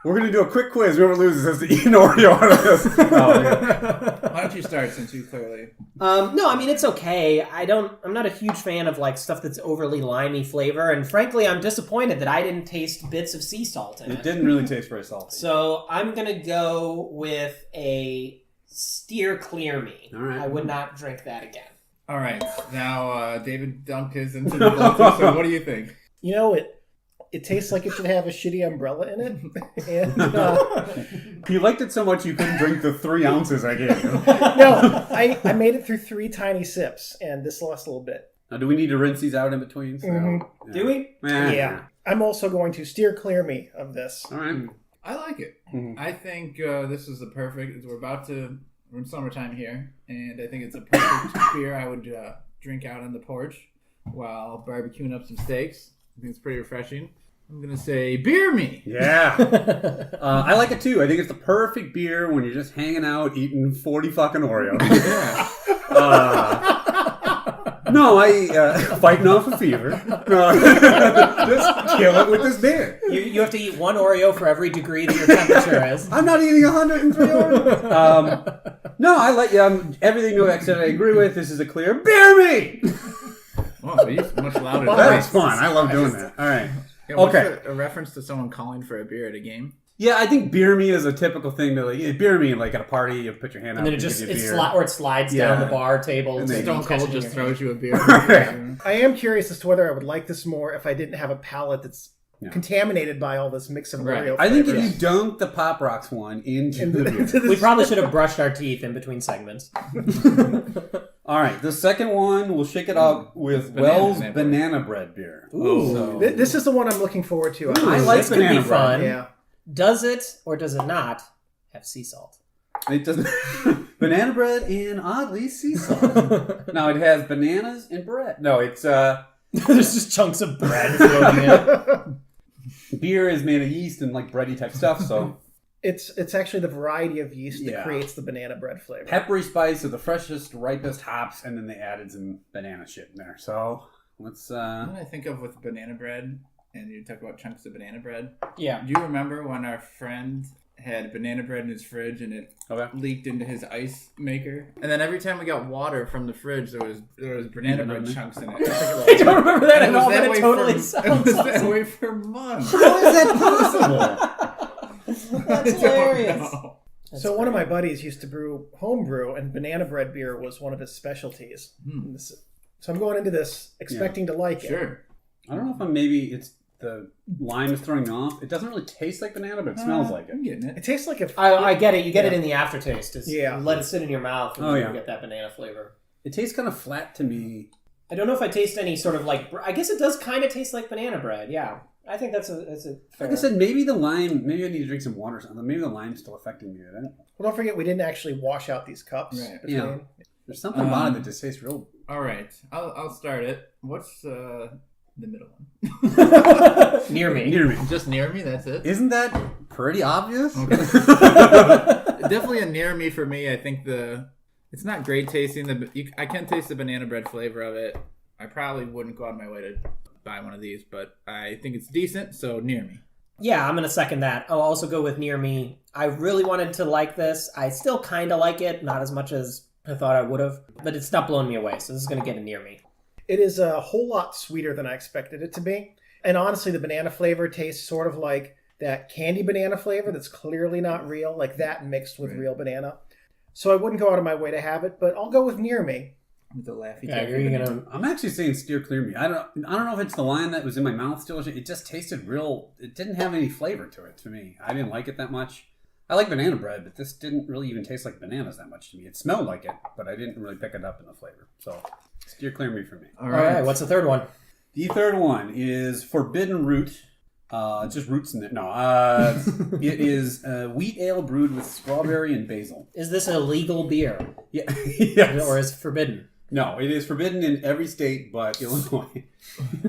We're going to do a quick quiz. Whoever loses has to eat an Oreo out of this. Why don't you start since you clearly... No, I mean, it's okay. I'm not a huge fan of like stuff that's overly limey flavor, and frankly, I'm disappointed that I didn't taste bits of sea salt in it. It didn't really taste very salty. So I'm going to go with a Steer Clear Me. All right. I would not drink that again. All right. Now, David dunked his into the filter, so what do you think? You know, it tastes like it should have a shitty umbrella in it. And You liked it so much you couldn't drink the 3 ounces I gave you. no, I made it through 3 tiny sips, and this lost a little bit. Now, do we need to rinse these out in between? So, Mhm. Do we? Yeah. I'm also going to steer clear me of this. All right. I like it. Mhm. I think this is the perfect... We're in summertime here, and I think it's a perfect beer I would drink out on the porch while barbecuing up some steaks. I think it's pretty refreshing. I'm going to say beer me. Yeah. I like it too. I think it's the perfect beer when you're just hanging out eating 40 fucking Oreos. Yeah. No, fighting off a fever. Just kill it with this beer. You have to eat 1 Oreo for every degree that your temperature is. I'm not eating 103 Oreos. No, I like everything Novak said I agree with. This is a clear beer me. Oh, so he's much louder than That's I. fun. I love doing that. All right. Yeah, what's Okay. A reference to someone calling for a beer at a game? Yeah, I think beer me is a typical thing to beer me like at a party. You put your hand And out then it give just you beer. it slides down the bar table. And to then Stone catch Cold it in just your hand. throws you a beer. Right. I am curious as to whether I would like this more if I didn't have a palate that's contaminated by all this mix of Oreo I think if flavors. you dunk the Pop Rocks one into the beer. We probably should have brushed our teeth in between segments. All right, the second one, we'll shake it up with Wells Banana Bread beer. Ooh. So, This is the one I'm looking forward to. I like this could banana be fun. Yeah. Does it or does it not have sea salt? it doesn't. Banana bread and oddly sea salt. Now it has bananas and bread. No, it's There's just chunks of bread floating in. beer is made of yeast and like bready type stuff. So It's actually the variety of yeast that Yeah. creates the banana bread flavor. peppery spice of the freshest, ripest hops, and then they added some banana shit in there. So let's. What I think of with banana bread, and you talk about chunks of banana bread. Yeah. Do you remember when our friend had banana bread in his fridge and it leaked into his ice maker? And then every time we got water from the fridge, there was banana bread chunks in it. I don't remember that at all, but it totally It sounds was that awesome. way for months. How is that possible? That's hilarious. So one of my buddies used to brew homebrew, and banana bread beer was one of his specialties. So I'm going into this expecting to like it. Sure. I don't know if it's the lime is throwing me off. It doesn't really taste like banana, but it smells like I'm it. getting it. It tastes like a... I get it. You get it in the aftertaste. Yeah. You let it sit in your mouth and you yeah. get that banana flavor. It tastes kind of flat to me. I don't know if I taste any sort of like... I guess it does kind of taste like banana bread. Yeah. I think that's a fair... Like I said, maybe the lime. Maybe I need to drink some water or something. Maybe the lime's still affecting me. Well, don't forget, we didn't actually wash out these cups. Right. Between. Yeah. There's something about it that just tastes real. All right. I'll start it. What's the middle one? Near me. Near me. Just near me, that's it? Isn't that pretty obvious? Okay. Definitely a near me for me. I think it's not great tasting. I can taste the banana bread flavor of it. I probably wouldn't go out of my way to buy one of these, but I think it's decent, so near me. Yeah, I'm going to second that. I'll also go with near me. I really wanted to like this. I still kind of like it, not as much as I thought I would have, but it's not blowing me away, so this is going to get a near me. It is a whole lot sweeter than I expected it to be. And honestly, the banana flavor tastes sort of like that candy banana flavor that's clearly not real, like that mixed with real banana. So I wouldn't go out of my way to have it, but I'll go with near me. With the laughy Yeah, taffy you're banana. going to... I'm actually saying steer clear me. I don't know if it's the lime that was in my mouth still. It just tasted real. It didn't have any flavor to it to me. I didn't like it that much. I like banana bread, but this didn't really even taste like bananas that much to me. It smelled like it, but I didn't really pick it up in the flavor. So steer clear me for me. All right, what's the third one? The third one is Forbidden Root. Just roots in it. No, it is wheat ale brewed with strawberry and basil. Is this a legal beer? Yeah, yes. Or is it forbidden? No, it is forbidden in every state but Illinois.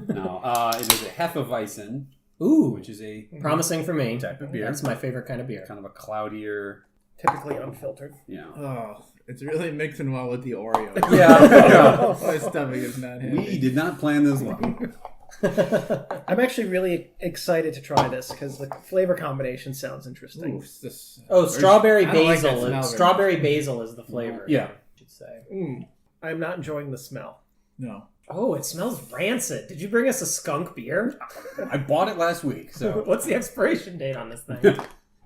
No, it is a Hefeweizen. Ooh, which is a promising for me. type of beer. That's my favorite kind of beer. Kind of a cloudier. Typically unfiltered. Yeah. Oh, it's really mixing well with the Oreo. Yeah. My stomach is not happy. We did not plan this well. I'm actually really excited to try this because the flavor combination sounds interesting. Ooh, Strawberry I don't like that basil. smell very Strawberry basil is the flavor. Yeah. I should say. I'm not enjoying the smell. No. Oh, it smells rancid. Did you bring us a skunk beer? I bought it last week, so What's the expiration date on this thing?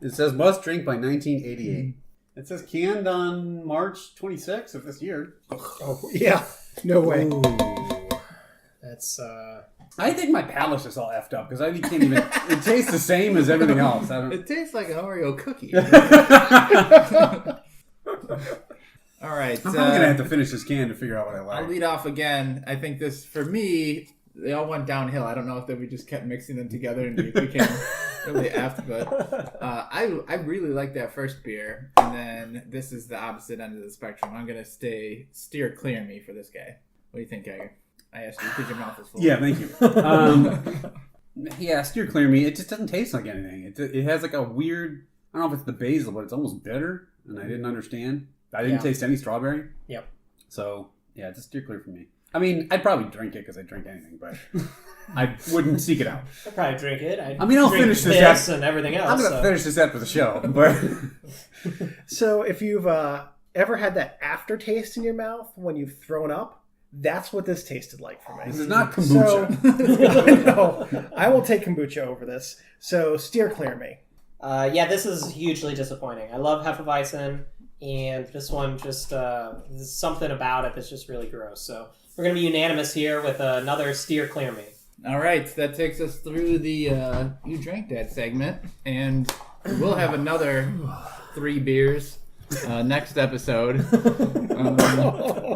it says must drink by 1988. It says canned on March 26th of this year. Oh, yeah. No way. Ooh. That's I think my palate's just all effed up because I can't even. It tastes the same as everything else. I don't. It tastes like an Oreo cookie. All right. I'm probably gonna have to finish this can to figure out what I like. I'll lead off again. I think this, for me, they all went downhill. I don't know if we just kept mixing them together and it became really effed, but I really like that first beer. And then this is the opposite end of the spectrum. I'm gonna steer clear me for this guy. What do you think, Geiger? I asked you because your mouth is full. Yeah, thank you. Yeah, steer clear me. It just doesn't taste like anything. It has like a weird. I don't know if it's the basil, but it's almost bitter, and I didn't understand. I didn't taste any strawberry. Yep. So yeah, just steer clear for me. I mean, I'd probably drink it because I drink anything, but I wouldn't seek it out. I'd probably drink it. I mean, I'll drink finish this and everything else. I'm gonna finish this after the show, but So if you've ever had that aftertaste in your mouth when you've thrown up, that's what this tasted like for me. this is not kombucha. So, no, I will take kombucha over this. So steer clear me. Yeah, this is hugely disappointing. I love Hefeweizen, and this one just there's something about it that's just really gross. So we're gonna be unanimous here with another steer clear me. All right, that takes us through the You Drank That segment, and we'll have another 3 beers next episode. We're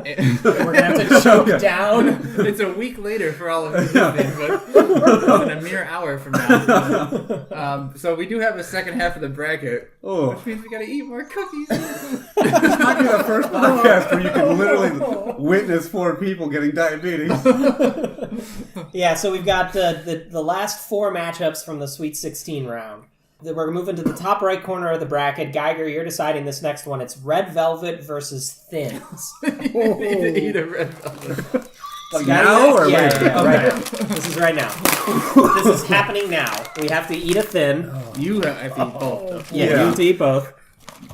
gonna have to choke down. It's a week later for all of you listening, but in a mere hour from now. So we do have a second half of the bracket, which means we gotta eat more cookies. This might be the first podcast where you can literally witness 4 people getting diabetes. Yeah, so we've got the last 4 matchups from the Sweet 16 round. We're moving to the top right corner of the bracket. Geiger, you're deciding this next one. It's Red Velvet versus Thins. You need to eat a Red Velvet. Like now or yeah, later? Yeah, right now. This is right now. This is happening now. We have to eat a Thin. You have to eat both. Yeah, you have to eat both.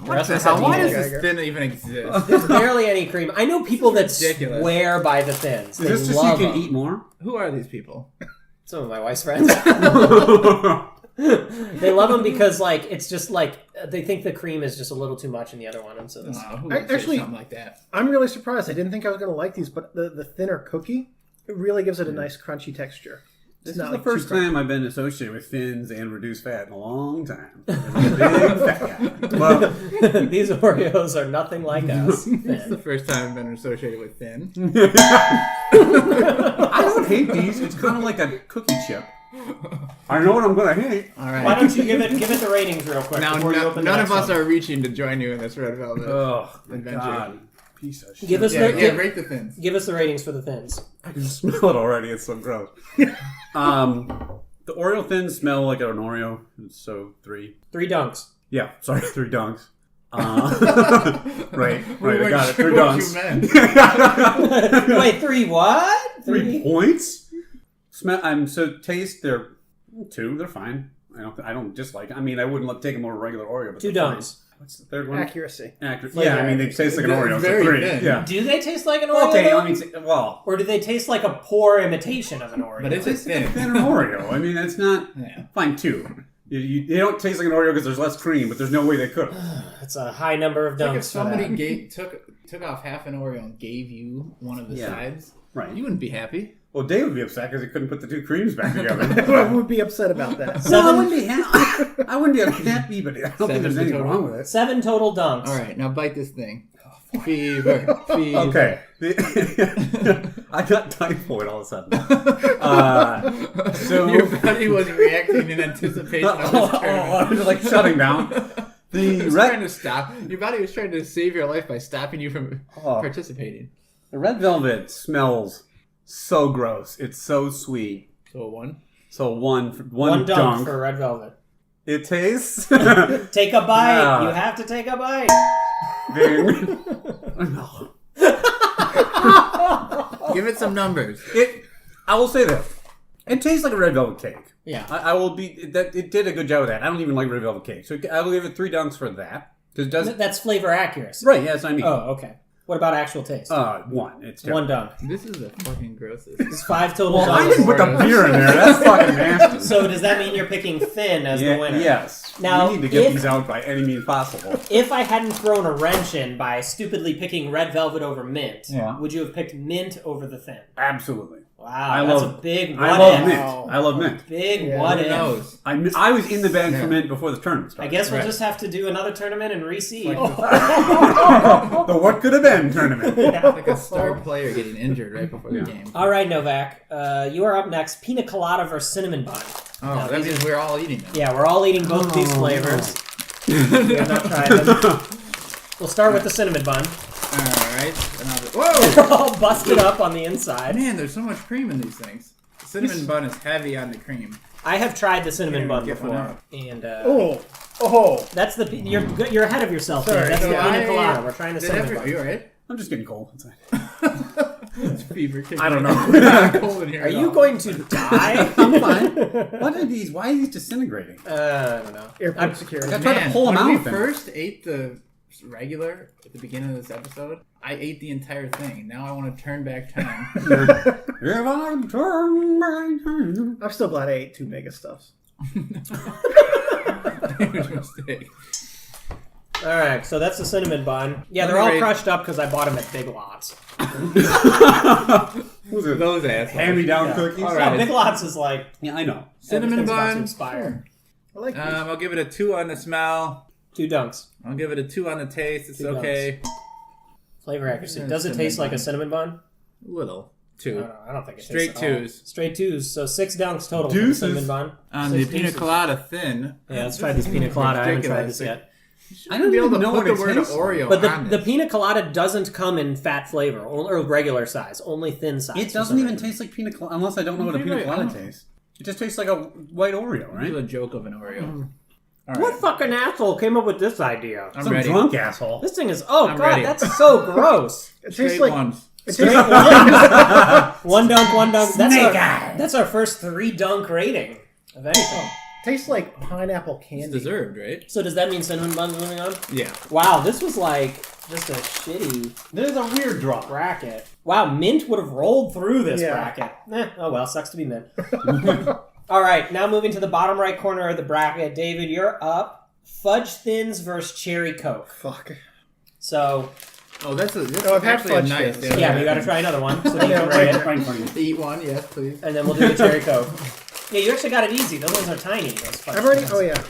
Why does this Thin even exist? There's barely any cream. I know people that ridiculous. swear by the Thins. Is this just so you can eat more? Who are these people? Some of my wife's friends. They love them because, like, it's just like they think the cream is just a little too much in the other one, and so this. Who would say something like that? I'm really surprised. I didn't think I was going to like these, but the thinner cookie, it really gives it a nice crunchy texture. This not is like the first too crunchy. time I've been associated with Thins and reduced fat in a long time. I'm a big fat guy. Well, These Oreos are nothing like us. It's the first time I've been associated with Thin. I don't hate these. It's kind of like a cookie chip. I know what I'm going to hate. All right. Why don't you give it the ratings real quick? Now, before you open the none of next us one? are reaching to join you in this Red Velvet adventure. God. Piece of shit. Give us Rate the Thins. give us the ratings for the Thins. I can smell it already. It's so gross. The Oreo Thins smell like an Oreo. So 3. 3 dunks. Yeah, sorry, 3 dunks. Right. We I got it. 3 what dunks. you meant. Wait, 3 what? 3 points? Smell. So taste. They're 2. They're fine. I don't dislike it. I mean, I wouldn't take them over regular Oreo. But 2 they're fine. dunks. What's the third one? Accuracy. Yeah, I mean, they taste like an Oreo. So Very 3. thin. Yeah. Do they taste like an Oreo? Okay, though? let me say, well, Or do they taste like a poor imitation of an Oreo? But it's a it's like a Thin. thinner Oreo. I mean, it's not Yeah. fine 2. They don't taste like an Oreo because there's less cream, but there's no way they could. It's a high number of Like dunks. if somebody took off half an Oreo and gave you one of the sides, Right. you wouldn't be happy. Well, Dave would be upset because he couldn't put the 2 creams back together. I would be upset about that. No, I wouldn't be happy. I wouldn't be happy, but I don't think there's anything total. wrong with it. 7 total dunks. All right, now bite this thing. Fever. Okay. I got typhoid all of a sudden. So Your body was reacting in anticipation of this tournament. like shutting down. It was trying to stop. Your body was trying to save your life by stopping you from participating. The red velvet smells so gross. It's so sweet. So a 1. So one One dunk dunk. for red velvet. It tastes. Take a bite. Yeah. You have to take a bite. Give it some numbers. I will say this. It tastes like a red velvet cake. Yeah. I will be that. It did a good job with that. I don't even like red velvet cake, so I will give it 3 dunks for that. Because it does That's flavor accuracy. right. Yes, I mean. Oh, okay. What about actual taste? 1. It's terrible. 1 dunk. This is the fucking grossest. It's 5 total Well, I dunks. didn't put the beer in there. That's fucking nasty. So does that mean you're picking Thin as the winner? Yes. Now, we need to get if- these out by any means possible. If I hadn't thrown a wrench in by stupidly picking red velvet over mint, Yeah. would you have picked mint over the Thin? Absolutely. Wow, that's a big what I love if. mint. I love mint. Big Yeah, what Who if. knows? I was in the bag for mint before the tournament I started. guess we'll Right. just have to do another tournament and reseed. The what could have been tournament. Like a star player getting injured right before the game. All right, Novak, you are up next. Pina colada versus cinnamon bun. Oh, Now, that these means we're all eating them. Yeah, we're all eating both of these flavors. We have not tried them. We'll start with the cinnamon bun. Alright. Whoa! They're all busted up on the inside. Man, there's so much cream in these things. The cinnamon bun is heavy on the cream. I have tried the cinnamon Can't bun even get one before, out. and Oh, that's the you're ahead of yourself. Sorry, Dave. That's so the pina I- colada. We're trying the cinnamon Are bun. you alright? I'm just getting cold inside. It's fever kicking. I don't know. It's not cold in here Are at you all. going to die? I'm fine. What are these? Why are these disintegrating? I don't know. airport security. I tried to Man, pull them when out we of them. first ate the regular at the beginning of this episode, I ate the entire thing. Now I want to turn back time. If I turn back time. I'm still glad I ate 2 mega stuffs. Huge mistake. All right, so that's the cinnamon bun. Yeah, they're all crushed up because I bought them at Big Lots. Who's it? Those assholes. Hand-me-down cookies. All Oh, right. Big Lots is like Yeah, I know. Cinnamon everything's about to bun. expire. I like these. I'll give it a 2 on the smell. 2 dunks. I'll give it a 2 on the taste. It's 2 okay. Flavor accuracy. Yeah, Does it taste like a cinnamon bun? Little. I 2. don't think it Straight tastes at all. 2s. Straight 2s. So 6 dunks total for the Deuces. cinnamon bun. On 6 the pina deuces. colada thin. Yeah, let's try these pina colada. I haven't tried this yet. I don't be able even to know put what the it word tastes Oreo But on the it. pina colada doesn't come in fat flavor or regular size, only thin size. It doesn't even taste like pina colada, unless I don't know what a You're pina right, colada I don't- tastes. It just tastes like a white Oreo, This is right? a joke of an Oreo. All What right. fucking asshole came up with this idea? I'm Some ready. drunk asshole. This thing is I'm god, ready. that's so gross. It Straight tastes like ones. it Straight tastes, one dunk, one dunk. Snake eyes. That's our first 3 dunk rating of anything. tastes like pineapple It's candy. deserved, right? So does that mean cinnamon bun's moving on? Yeah. Wow, this was like just a shitty There's a weird drop. bracket. Wow, mint would have rolled through this Yeah. bracket. Oh well, sucks to be mint. All right, now moving to the bottom right corner of the bracket. David, you're up. Fudge Thins versus Cherry Coke. Fuck. So, That's No, I've had actually a fudge nice. thins. yeah, we got to try another one. So that you Yeah, can rate right. it. Eat one, yes, please. And then we'll do the Cherry Coke. Yeah, you actually got it easy. Those ones are tiny. Those Fudge I've already. Thins. Oh yeah.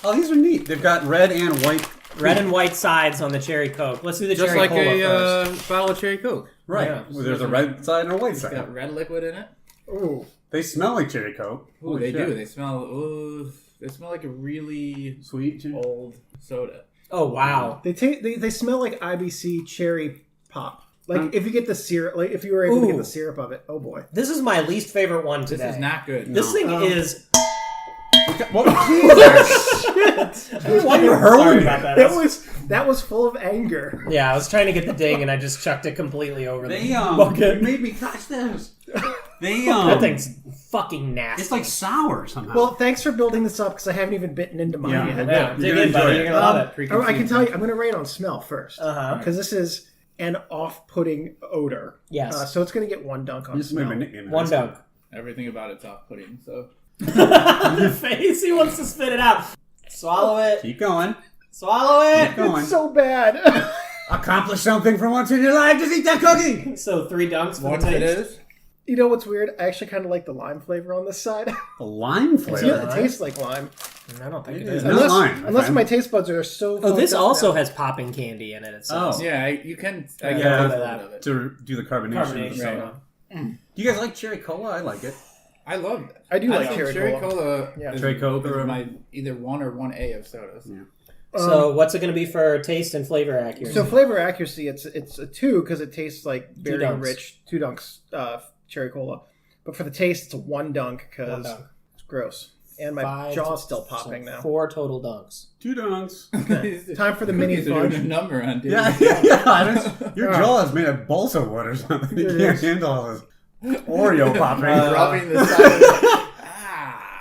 Oh, these are neat. They've got red and white. Red and white sides on the Cherry Coke. Let's do the Just Cherry like Cola a first. bottle of cherry Coke. Right. Yeah. Well, there's a red side and a white It's got side. red liquid in it. Ooh. They smell like cherry Coke. Ooh, Holy they shit. do. They smell. Ooh, they smell like a really Sweet. Too. old soda. Oh, wow. They smell like IBC cherry pop. Like if you get the syrup, like if you were able to get Ooh. the syrup of it. Oh boy. This is my least favorite one This today. is not good. This thing is... What? Why are you Sorry hurling about it? that. That was full of anger. Yeah, I was trying to get the ding and I just chucked it completely over They the you bucket. made me touch this. They That thing's fucking nasty. It's like sour somehow. Well, thanks for building this up because I haven't even bitten into mine Yeah. yet. yeah, You're dig gonna in, buddy. enjoy You're it. gonna love it. I can tell you, I'm going to rate on smell first Uh-huh. because this is an off-putting odor. Yes. So it's going to get 1 dunk on this is my smell. nickname. One dunk. Everything about it's off-putting. So The face, he wants to spit it out. Swallow it. Keep going. Swallow Keep it. going. It's so bad. Accomplish something for once in your life. Just eat that cookie. So 3 dunks for once the it taste. is, You know what's weird? I actually kind of like the lime flavor on this side. The lime flavor. Yeah, it tastes like lime. I don't think it It is. is. Not lime, my Unless friend. my taste buds are so. Oh, this fucked up also now. has popping candy in it. It says. Oh. yeah, you can. I Yeah, can yeah. taste a little bit of it. To do the carbonation. Carbonation. of the soda. Right. Do you guys like cherry cola? I like it. I love it. I do like think cherry cola. cola. Yeah. is Cherry Coke are is my either 1 or 1A of sodas. Yeah. So what's it going to be for taste and flavor accuracy? So flavor accuracy, it's a 2 because it tastes like very dunks. rich. 2 dunks cherry cola, but for the taste, it's a 1 dunk One because dunk. it's gross and my 5 jaw's still popping so now. 4 total dunks. 2 dunks. Time for the mini Cookies are doing a fudge. number on dude. Your jaw is made of balsa wood or something. You It can't is. handle all this Oreo popping. Rubbing the side of the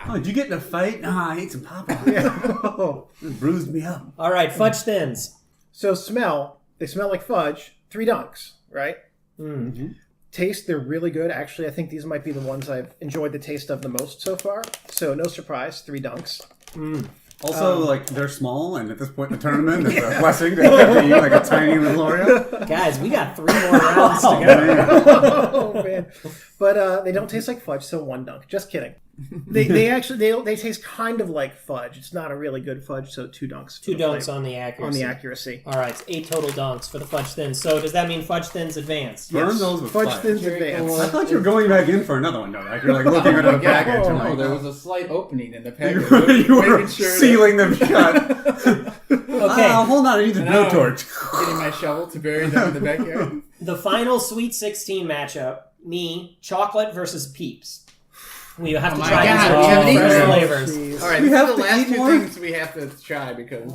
Oh, did you get in a fight? No, I ate some Popeyes. It bruised me up. All right, fudge thins. So they smell like fudge. 3 dunks, right? Mm. Taste, they're really good. Actually, I think these might be the ones I've enjoyed the taste of the most so far. So no surprise, 3 dunks. Also, like, they're small, and at this point in the tournament, it's a blessing to have to eat like a tiny little Oreo. Guys, we got 3 more rounds to go. Oh man! But they don't taste like fudge, so 1 dunk. Just kidding. They actually they taste kind of like fudge. It's not a really good fudge, so 2 dunks. for 2 the dunks flavor. on the accuracy. All All right, it's 8 total dunks for the fudge thins. So does that mean fudge thins advance? Burn those with Fudge fire. thins Cherry advance. cola. I thought you were going back in for another one, though. Like, you're like looking under the package. and No, like, there was a slight opening in the package. you were Making sure sealing them shut. Okay, Hold on, I need the No. blowtorch. Getting my shovel to bury them in the backyard. the final Sweet 16 matchup, me, chocolate versus Peeps. We have to my try God, these we haven't fresh eaten them. flavors. Jeez. All right, We these have are the to last eat 2 more? things we have to try because.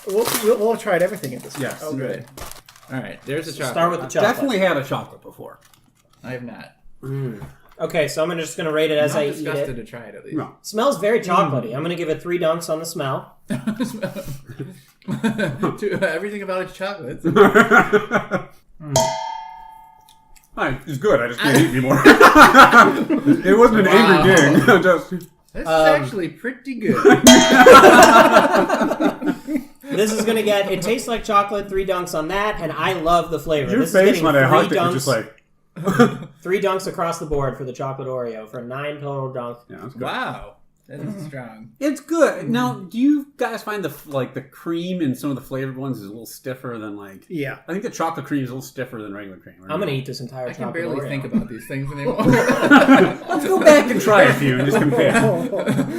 We'll have tried everything at this point. Yes. Oh, good. Right. All right, there's a chocolate. Start with the chocolate. Definitely had a chocolate before. I have not. Okay, so I'm just going to rate it as I'm I eat disgusted it. to try it at least. No. Smells very chocolatey. I'm going to give it 3 dunks on the smell. Everything about it's chocolate. It's good. I just can't eat anymore. It wasn't an angry ding. Just This is actually pretty good. This is gonna get. It tastes like chocolate. 3 dunks on that, and I love the flavor. Your this face is when I hugged it dunks, was just like... 3 dunks across the board for the chocolate Oreo for 9 total dunks. Yeah, that's good. Wow. That is strong. It's good. Now, do you guys find the cream in some of the flavored ones is a little stiffer than Yeah. I think the chocolate cream is a little stiffer than regular cream. I'm gonna eat this entire I chocolate can barely Oreo. think about these things anymore. Let's go back and try a few and just compare.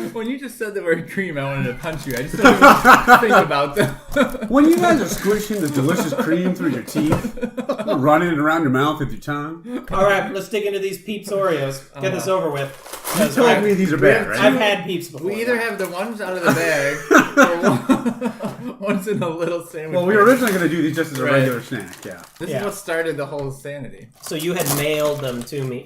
When you just said the word cream, I wanted to punch you. I just don't even think about them. When you guys are squishing the delicious cream through your teeth, running it around your mouth with your tongue. All right, let's dig into these Peeps Oreos. Get this over with. You told me these are bad, right? I've had Peeps before. We either have the ones out of the bag or one's in a little sandwich. Well, we were originally going to do these just as a Right. regular snack, yeah. This is what started the whole sanity. So you had mailed them to me,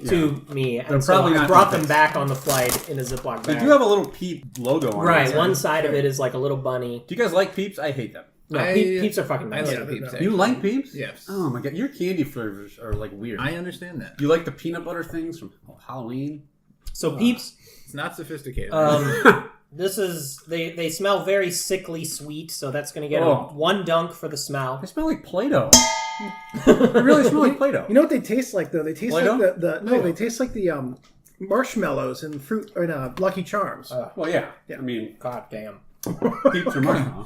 and so probably I not brought them Peeps. back on the flight in a Ziploc They bag. do have a little Peep logo on it. Right, one side of it is like a little bunny. Do you guys like Peeps? I hate them. No, Peeps are fucking I nice. like Peeps. You like Peeps? Yes. Oh my god, your candy flavors are weird. I understand that. You like the peanut butter things from Halloween? So Peeps, It's not sophisticated. this is they smell very sickly sweet, so that's going to get Oh. 1 dunk for the smell. They smell like Play-Doh. They really smell like Play-Doh. You know what they taste like though? They taste Play-Doh? like they taste like the marshmallows and fruit or Lucky Charms. Well, yeah. I mean, God damn. Peeps are marshmallow.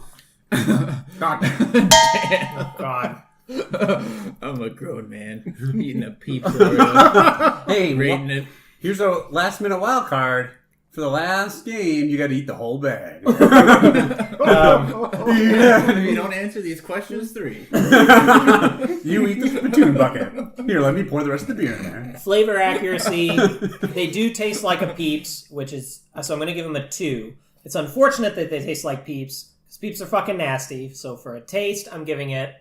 God damn. God. I'm a grown man eating a Peeps Oreo, Hey, rating it. here's a last-minute wild card. For the last game, you got to eat the whole bag. If you don't answer these questions, 3. You eat the spittoon bucket. Here, let me pour the rest of the beer in there. Flavor accuracy, they do taste like a Peeps, which is so I'm going to give them a 2. It's unfortunate that they taste like Peeps, because Peeps are fucking nasty. So for a taste, I'm giving it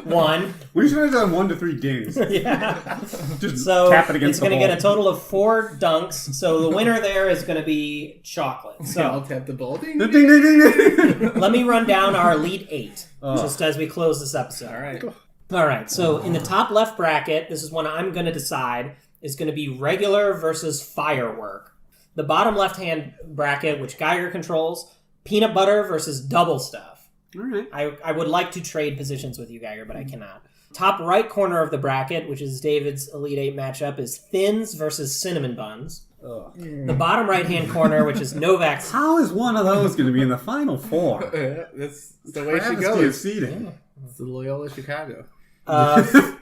1. We should have done 1 to 3 dings. Yeah. Just So tap it against it's going to the get a total of 4 dunks. So the winner there is going to be chocolate. I'll So tap the ball. Ding, Ding, ding, ding, ding, ding. let me run down our Elite 8 just as we close this episode. All right. All right. So in the top left bracket, this is one I'm going to decide is going to be regular versus firework. The bottom left-hand bracket, which Geiger controls, peanut butter versus double stuff. All right. I would like to trade positions with you, Geiger, but I cannot. Top right corner of the bracket, which is David's Elite 8 matchup, is Thins versus Cinnamon Buns. Ugh. The bottom right-hand corner, which is Novak's... How is one of those going to be in the final 4? That's the way she Travesty of goes. seeding. It's the Loyola Chicago.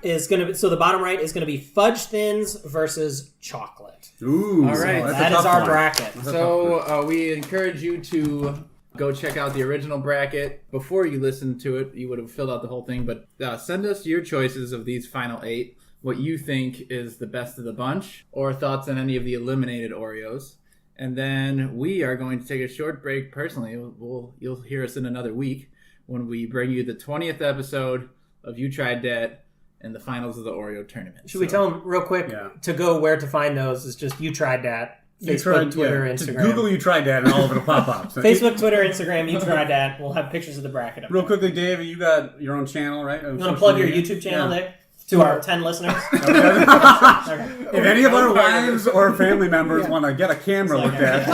is going to be... So the bottom right is going to be Fudge Thins versus Chocolate. Ooh. All right. that's a That tough is our one. bracket. That's a tough one. So we encourage you to go check out the original bracket. Before you listen to it, you would have filled out the whole thing, but send us your choices of these final 8, what you think is the best of the bunch, or thoughts on any of the eliminated Oreos. And then we are going to take a short break. Personally, you'll hear us in another week when we bring you the 20th episode of You Tried Dat and the finals of the Oreo tournament. Should we tell them real quick to go where to find those? Is just You Tried Dat. Facebook, Twitter, Just Instagram. Google You Tried Dat and all of it'll pop up. So Facebook, Twitter, Instagram, You Tried Dat. We'll have pictures of the bracket up real there. quickly, Dave, you got your own channel, right? You want to plug your YouTube channel there? To our 10 listeners? If any of our wives or family members want to get a camera looked at.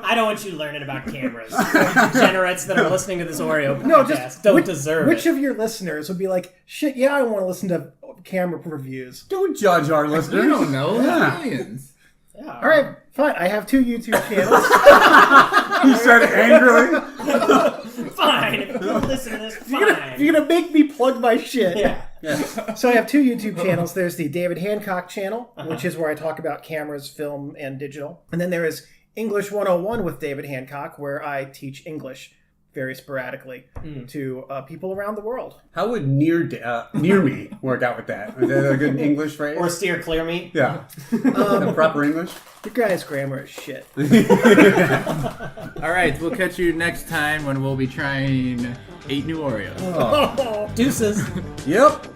I don't want you learning about cameras. Degenerates that are listening to this Oreo podcast No, just don't deserve which it. of your listeners would be like, shit, yeah, I want to listen to camera reviews. Don't judge our listeners. You don't know. Yeah. Millions. Yeah. All right, fine. I have 2 YouTube channels. He said angrily. Fine. If you don't listen to this, You're fine. gonna make me plug my shit. Yeah. Yes. So I have 2 YouTube channels. There's the David Hancock channel, which is where I talk about cameras, film, and digital. And then there is English 101 with David Hancock, where I teach English very sporadically to people around the world. How would near me work out with that? Is that a good English phrase? Or steer clear me. Yeah. Proper English? Your guy's grammar is shit. All right, we'll catch you next time when we'll be trying 8 new Oreos. Oh. Deuces. Yep.